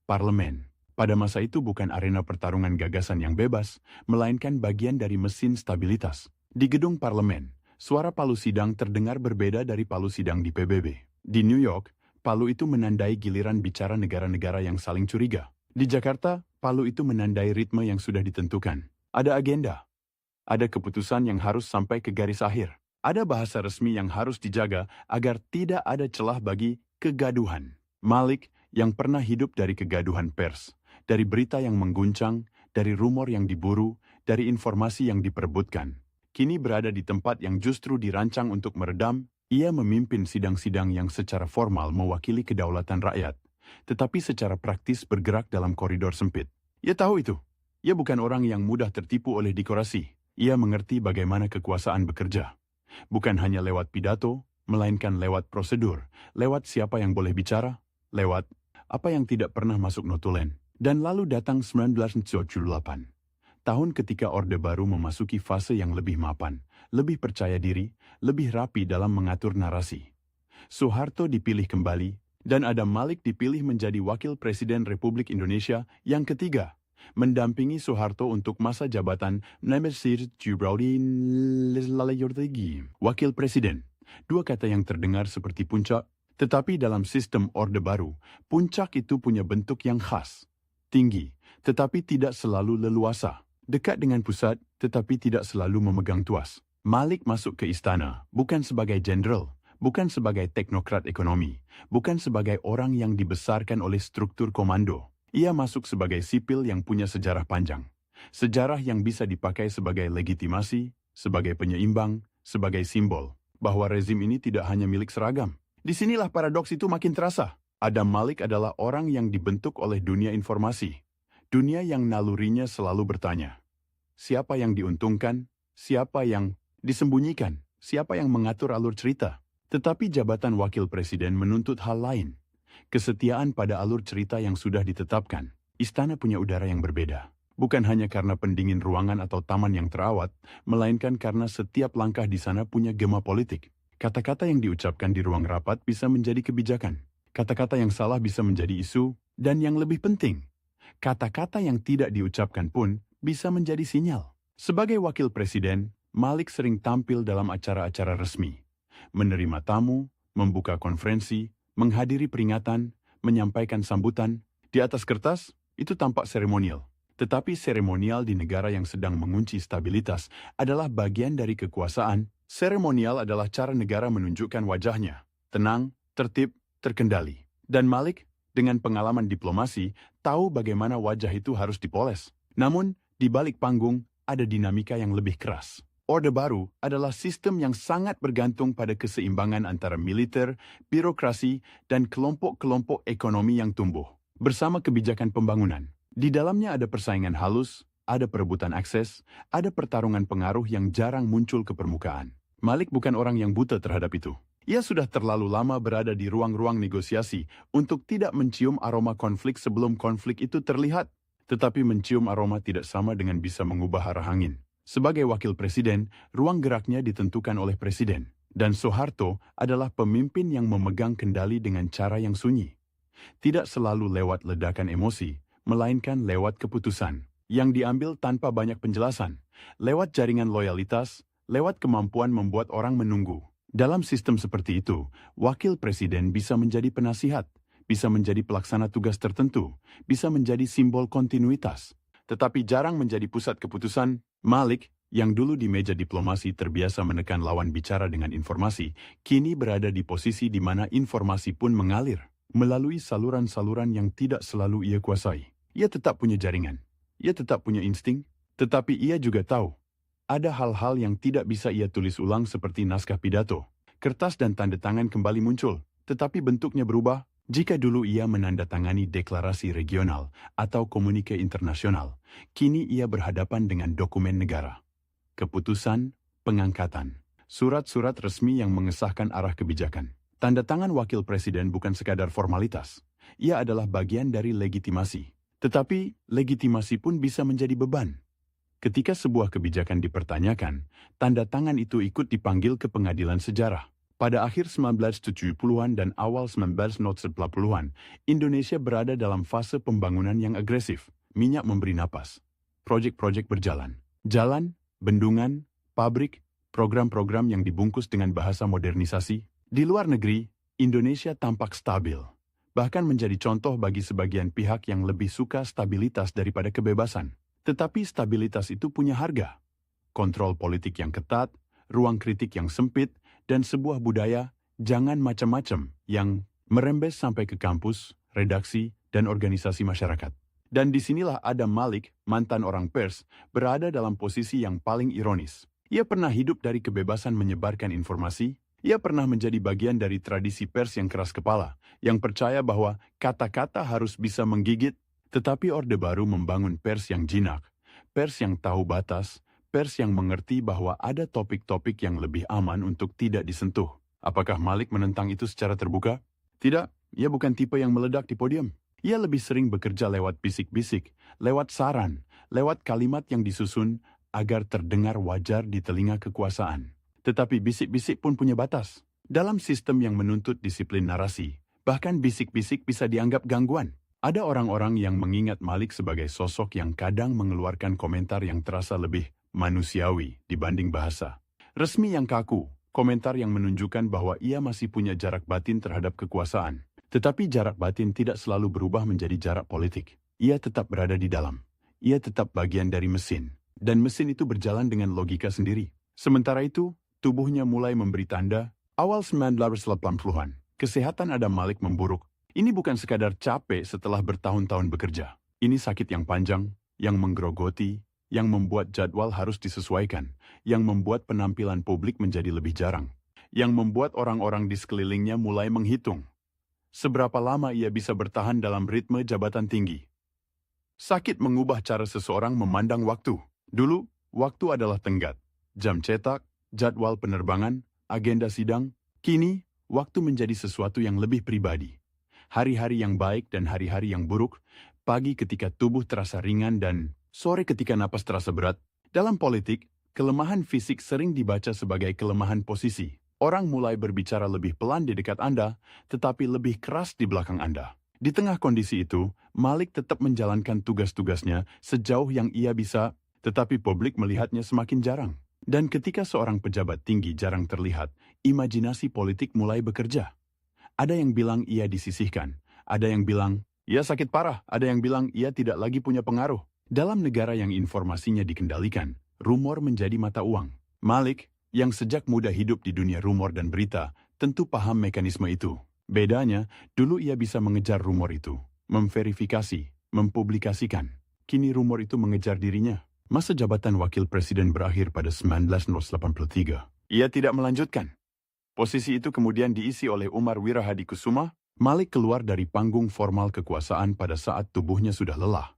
S1: Parlemen, pada masa itu bukan arena pertarungan gagasan yang bebas, melainkan bagian dari mesin stabilitas. Di gedung parlemen, suara palu sidang terdengar berbeda dari palu sidang di PBB. Di New York, palu itu menandai giliran bicara negara-negara yang saling curiga. Di Jakarta, palu itu menandai ritme yang sudah ditentukan. Ada agenda. Ada keputusan yang harus sampai ke garis akhir. Ada bahasa resmi yang harus dijaga agar tidak ada celah bagi kegaduhan. Malik, yang pernah hidup dari kegaduhan pers, dari berita yang mengguncang, dari rumor yang diburu, dari informasi yang diperebutkan, kini berada di tempat yang justru dirancang untuk meredam. Ia memimpin sidang-sidang yang secara formal mewakili kedaulatan rakyat, tetapi secara praktis bergerak dalam koridor sempit. Ia tahu itu. Ia bukan orang yang mudah tertipu oleh dekorasi. Ia mengerti bagaimana kekuasaan bekerja. Bukan hanya lewat pidato, melainkan lewat prosedur, lewat siapa yang boleh bicara, lewat apa yang tidak pernah masuk notulen. Dan lalu datang 1978. Tahun ketika Orde Baru memasuki fase yang lebih mapan, lebih percaya diri, lebih rapi dalam mengatur narasi. Soeharto dipilih kembali, dan Adam Malik dipilih menjadi Wakil Presiden Republik Indonesia yang ketiga, mendampingi Soeharto untuk masa jabatan Wakil Presiden. Dua kata yang terdengar seperti puncak, tetapi dalam sistem Orde Baru, puncak itu punya bentuk yang khas. Tinggi, tetapi tidak selalu leluasa. Dekat dengan pusat, tetapi tidak selalu memegang tuas. Malik masuk ke istana, bukan sebagai jenderal, bukan sebagai teknokrat ekonomi, bukan sebagai orang yang dibesarkan oleh struktur komando. Ia masuk sebagai sipil yang punya sejarah panjang. Sejarah yang bisa dipakai sebagai legitimasi, sebagai penyeimbang, sebagai simbol, bahwa rezim ini tidak hanya milik seragam. Disinilah paradoks itu makin terasa. Adam Malik adalah orang yang dibentuk oleh dunia informasi. Dunia yang nalurinya selalu bertanya, siapa yang diuntungkan, siapa yang disembunyikan, siapa yang mengatur alur cerita. Tetapi jabatan wakil presiden menuntut hal lain. Kesetiaan pada alur cerita yang sudah ditetapkan. Istana punya udara yang berbeda. Bukan hanya karena pendingin ruangan atau taman yang terawat, melainkan karena setiap langkah di sana punya gema politik. Kata-kata yang diucapkan di ruang rapat bisa menjadi kebijakan. Kata-kata yang salah bisa menjadi isu, dan yang lebih penting, kata-kata yang tidak diucapkan pun bisa menjadi sinyal. Sebagai wakil presiden, Malik sering tampil dalam acara-acara resmi. Menerima tamu, membuka konferensi, menghadiri peringatan, menyampaikan sambutan. Di atas kertas, itu tampak seremonial. Tetapi seremonial di negara yang sedang mengunci stabilitas adalah bagian dari kekuasaan. Seremonial adalah cara negara menunjukkan wajahnya. Tenang, tertib, terkendali. Dan Malik, dengan pengalaman diplomasi, tahu bagaimana wajah itu harus dipoles. Namun, di balik panggung, ada dinamika yang lebih keras. Orde Baru adalah sistem yang sangat bergantung pada keseimbangan antara militer, birokrasi, dan kelompok-kelompok ekonomi yang tumbuh. Bersama kebijakan pembangunan. Di dalamnya ada persaingan halus, ada perebutan akses, ada pertarungan pengaruh yang jarang muncul ke permukaan. Malik bukan orang yang buta terhadap itu. Ia sudah terlalu lama berada di ruang-ruang negosiasi untuk tidak mencium aroma konflik sebelum konflik itu terlihat. Tetapi mencium aroma tidak sama dengan bisa mengubah arah angin. Sebagai wakil presiden, ruang geraknya ditentukan oleh presiden. Dan Soeharto adalah pemimpin yang memegang kendali dengan cara yang sunyi. Tidak selalu lewat ledakan emosi, melainkan lewat keputusan yang diambil tanpa banyak penjelasan, lewat jaringan loyalitas, lewat kemampuan membuat orang menunggu. Dalam sistem seperti itu, wakil presiden bisa menjadi penasihat, bisa menjadi pelaksana tugas tertentu, bisa menjadi simbol kontinuitas, tetapi jarang menjadi pusat keputusan. Malik, yang dulu di meja diplomasi terbiasa menekan lawan bicara dengan informasi, kini berada di posisi di mana informasi pun mengalir melalui saluran-saluran yang tidak selalu ia kuasai. Ia tetap punya jaringan, ia tetap punya insting, tetapi ia juga tahu ada hal-hal yang tidak bisa ia tulis ulang seperti naskah pidato. Kertas dan tanda tangan kembali muncul, tetapi bentuknya berubah. Jika dulu ia menandatangani deklarasi regional atau komunike internasional, kini ia berhadapan dengan dokumen negara. Keputusan, pengangkatan, surat-surat resmi yang mengesahkan arah kebijakan. Tanda tangan wakil presiden bukan sekadar formalitas. Ia adalah bagian dari legitimasi. Tetapi legitimasi pun bisa menjadi beban. Ketika sebuah kebijakan dipertanyakan, tanda tangan itu ikut dipanggil ke pengadilan sejarah. Pada akhir 1970-an dan awal 1980-an, Indonesia berada dalam fase pembangunan yang agresif. Minyak memberi napas. Proyek-proyek berjalan. Jalan, bendungan, pabrik, program-program yang dibungkus dengan bahasa modernisasi. Di luar negeri, Indonesia tampak stabil. Bahkan menjadi contoh bagi sebagian pihak yang lebih suka stabilitas daripada kebebasan. Tetapi stabilitas itu punya harga. Kontrol politik yang ketat, ruang kritik yang sempit, dan sebuah budaya jangan macam-macam yang merembes sampai ke kampus, redaksi, dan organisasi masyarakat. Dan disinilah Adam Malik, mantan orang pers, berada dalam posisi yang paling ironis. Ia pernah hidup dari kebebasan menyebarkan informasi, ia pernah menjadi bagian dari tradisi pers yang keras kepala, yang percaya bahwa kata-kata harus bisa menggigit, tetapi Orde Baru membangun pers yang jinak, pers yang tahu batas, pers yang mengerti bahwa ada topik-topik yang lebih aman untuk tidak disentuh. Apakah Malik menentang itu secara terbuka? Tidak, ia bukan tipe yang meledak di podium. Ia lebih sering bekerja lewat bisik-bisik, lewat saran, lewat kalimat yang disusun agar terdengar wajar di telinga kekuasaan. Tetapi bisik-bisik pun punya batas. Dalam sistem yang menuntut disiplin narasi, bahkan bisik-bisik bisa dianggap gangguan. Ada orang-orang yang mengingat Malik sebagai sosok yang kadang mengeluarkan komentar yang terasa lebih manusiawi dibanding bahasa resmi yang kaku, komentar yang menunjukkan bahwa ia masih punya jarak batin terhadap kekuasaan. Tetapi jarak batin tidak selalu berubah menjadi jarak politik. Ia tetap berada di dalam. Ia tetap bagian dari mesin. Dan mesin itu berjalan dengan logika sendiri. Sementara itu, tubuhnya mulai memberi tanda, awal 1980-an, kesehatan Adam Malik memburuk. Ini bukan sekadar capek setelah bertahun-tahun bekerja. Ini sakit yang panjang, yang menggerogoti, yang membuat jadwal harus disesuaikan, yang membuat penampilan publik menjadi lebih jarang, yang membuat orang-orang di sekelilingnya mulai menghitung seberapa lama ia bisa bertahan dalam ritme jabatan tinggi. Sakit mengubah cara seseorang memandang waktu. Dulu, waktu adalah tenggat, jam cetak, jadwal penerbangan, agenda sidang. Kini, waktu menjadi sesuatu yang lebih pribadi. Hari-hari yang baik dan hari-hari yang buruk, pagi ketika tubuh terasa ringan dan sore ketika napas terasa berat. Dalam politik, kelemahan fisik sering dibaca sebagai kelemahan posisi. Orang mulai berbicara lebih pelan di dekat Anda, tetapi lebih keras di belakang Anda. Di tengah kondisi itu, Malik tetap menjalankan tugas-tugasnya sejauh yang ia bisa, tetapi publik melihatnya semakin jarang. Dan ketika seorang pejabat tinggi jarang terlihat, imajinasi politik mulai bekerja. Ada yang bilang ia disisihkan, ada yang bilang ia sakit parah, ada yang bilang ia tidak lagi punya pengaruh. Dalam negara yang informasinya dikendalikan, rumor menjadi mata uang. Malik, yang sejak muda hidup di dunia rumor dan berita, tentu paham mekanisme itu. Bedanya, dulu ia bisa mengejar rumor itu, memverifikasi, mempublikasikan. Kini rumor itu mengejar dirinya. Masa jabatan wakil presiden berakhir pada 1983. Ia tidak melanjutkan. Posisi itu kemudian diisi oleh Umar Wirahadikusuma. Malik keluar dari panggung formal kekuasaan pada saat tubuhnya sudah lelah.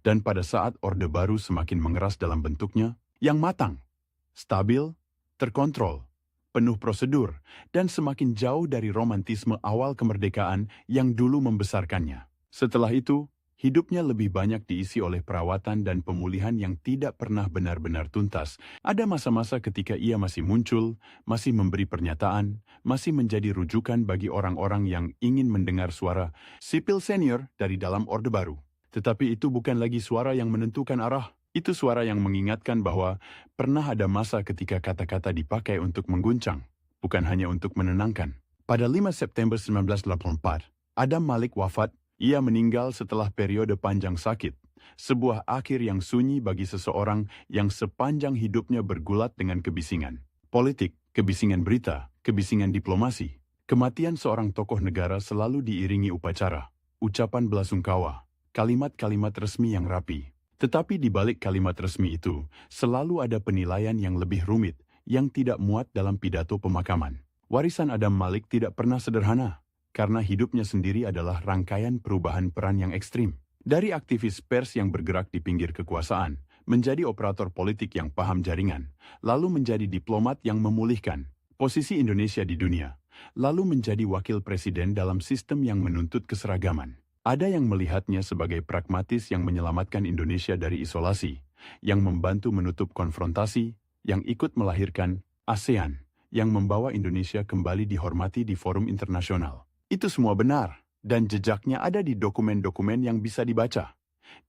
S1: Dan pada saat Orde Baru semakin mengeras dalam bentuknya, yang matang, stabil, terkontrol, penuh prosedur, dan semakin jauh dari romantisme awal kemerdekaan yang dulu membesarkannya. Setelah itu, hidupnya lebih banyak diisi oleh perawatan dan pemulihan yang tidak pernah benar-benar tuntas. Ada masa-masa ketika ia masih muncul, masih memberi pernyataan, masih menjadi rujukan bagi orang-orang yang ingin mendengar suara sipil senior dari dalam Orde Baru. Tetapi itu bukan lagi suara yang menentukan arah. Itu suara yang mengingatkan bahwa pernah ada masa ketika kata-kata dipakai untuk mengguncang, bukan hanya untuk menenangkan. Pada 5 September 1984, Adam Malik wafat. Ia meninggal setelah periode panjang sakit, sebuah akhir yang sunyi bagi seseorang yang sepanjang hidupnya bergulat dengan kebisingan politik, kebisingan berita, kebisingan diplomasi. Kematian seorang tokoh negara selalu diiringi upacara, ucapan belasungkawa, kalimat-kalimat resmi yang rapi. Tetapi di balik kalimat resmi itu, selalu ada penilaian yang lebih rumit, yang tidak muat dalam pidato pemakaman. Warisan Adam Malik tidak pernah sederhana, karena hidupnya sendiri adalah rangkaian perubahan peran yang ekstrim. Dari aktivis pers yang bergerak di pinggir kekuasaan, menjadi operator politik yang paham jaringan, lalu menjadi diplomat yang memulihkan posisi Indonesia di dunia, lalu menjadi wakil presiden dalam sistem yang menuntut keseragaman. Ada yang melihatnya sebagai pragmatis yang menyelamatkan Indonesia dari isolasi, yang membantu menutup konfrontasi, yang ikut melahirkan ASEAN, yang membawa Indonesia kembali dihormati di forum internasional. Itu semua benar, dan jejaknya ada di dokumen-dokumen yang bisa dibaca.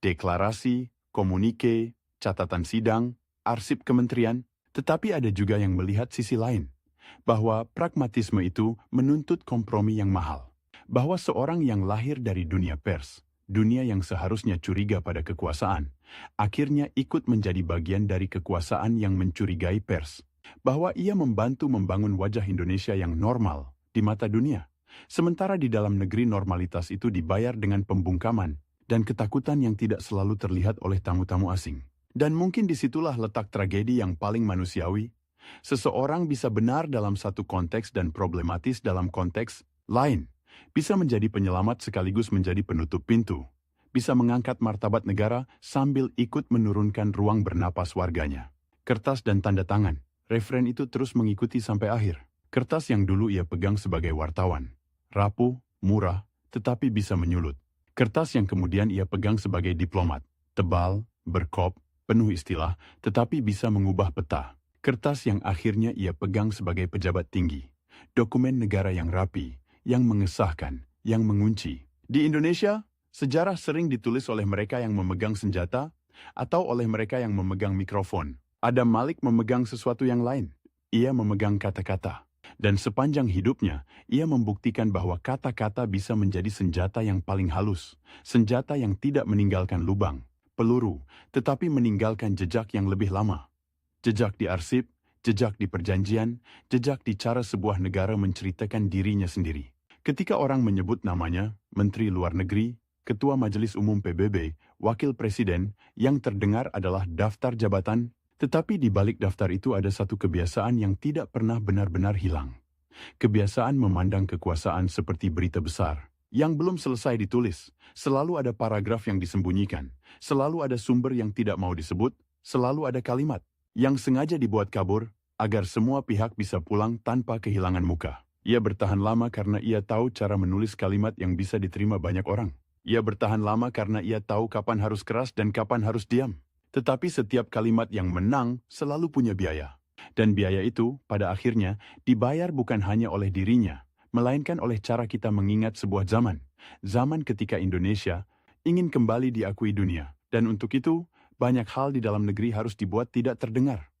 S1: Deklarasi, komunike, catatan sidang, arsip kementerian, tetapi ada juga yang melihat sisi lain, bahwa pragmatisme itu menuntut kompromi yang mahal. Bahwa seorang yang lahir dari dunia pers, dunia yang seharusnya curiga pada kekuasaan, akhirnya ikut menjadi bagian dari kekuasaan yang mencurigai pers. Bahwa ia membantu membangun wajah Indonesia yang normal di mata dunia. Sementara di dalam negeri normalitas itu dibayar dengan pembungkaman dan ketakutan yang tidak selalu terlihat oleh tamu-tamu asing. Dan mungkin disitulah letak tragedi yang paling manusiawi. Seseorang bisa benar dalam satu konteks dan problematis dalam konteks lain. Bisa menjadi penyelamat sekaligus menjadi penutup pintu. Bisa mengangkat martabat negara sambil ikut menurunkan ruang bernapas warganya. Kertas dan tanda tangan, referen itu terus mengikuti sampai akhir. Kertas yang dulu ia pegang sebagai wartawan. Rapuh, murah, tetapi bisa menyulut. Kertas yang kemudian ia pegang sebagai diplomat. Tebal, berkop, penuh istilah, tetapi bisa mengubah peta. Kertas yang akhirnya ia pegang sebagai pejabat tinggi. Dokumen negara yang rapi, yang mengesahkan, yang mengunci. Di Indonesia, sejarah sering ditulis oleh mereka yang memegang senjata atau oleh mereka yang memegang mikrofon. Adam Malik memegang sesuatu yang lain. Ia memegang kata-kata. Dan sepanjang hidupnya, ia membuktikan bahwa kata-kata bisa menjadi senjata yang paling halus. Senjata yang tidak meninggalkan lubang, peluru, tetapi meninggalkan jejak yang lebih lama. Jejak di arsip, jejak di perjanjian, jejak di cara sebuah negara menceritakan dirinya sendiri. Ketika orang menyebut namanya, Menteri Luar Negeri, Ketua Majelis Umum PBB, Wakil Presiden, yang terdengar adalah daftar jabatan, tetapi di balik daftar itu ada satu kebiasaan yang tidak pernah benar-benar hilang. Kebiasaan memandang kekuasaan seperti berita besar, yang belum selesai ditulis. Selalu ada paragraf yang disembunyikan, selalu ada sumber yang tidak mau disebut, selalu ada kalimat yang sengaja dibuat kabur, agar semua pihak bisa pulang tanpa kehilangan muka. Ia bertahan lama karena ia tahu cara menulis kalimat yang bisa diterima banyak orang. Ia bertahan lama karena ia tahu kapan harus keras dan kapan harus diam. Tetapi setiap kalimat yang menang selalu punya biaya. Dan biaya itu, pada akhirnya, dibayar bukan hanya oleh dirinya, melainkan oleh cara kita mengingat sebuah zaman. Zaman ketika Indonesia ingin kembali diakui dunia. Dan untuk itu, banyak hal di dalam negeri harus dibuat tidak terdengar.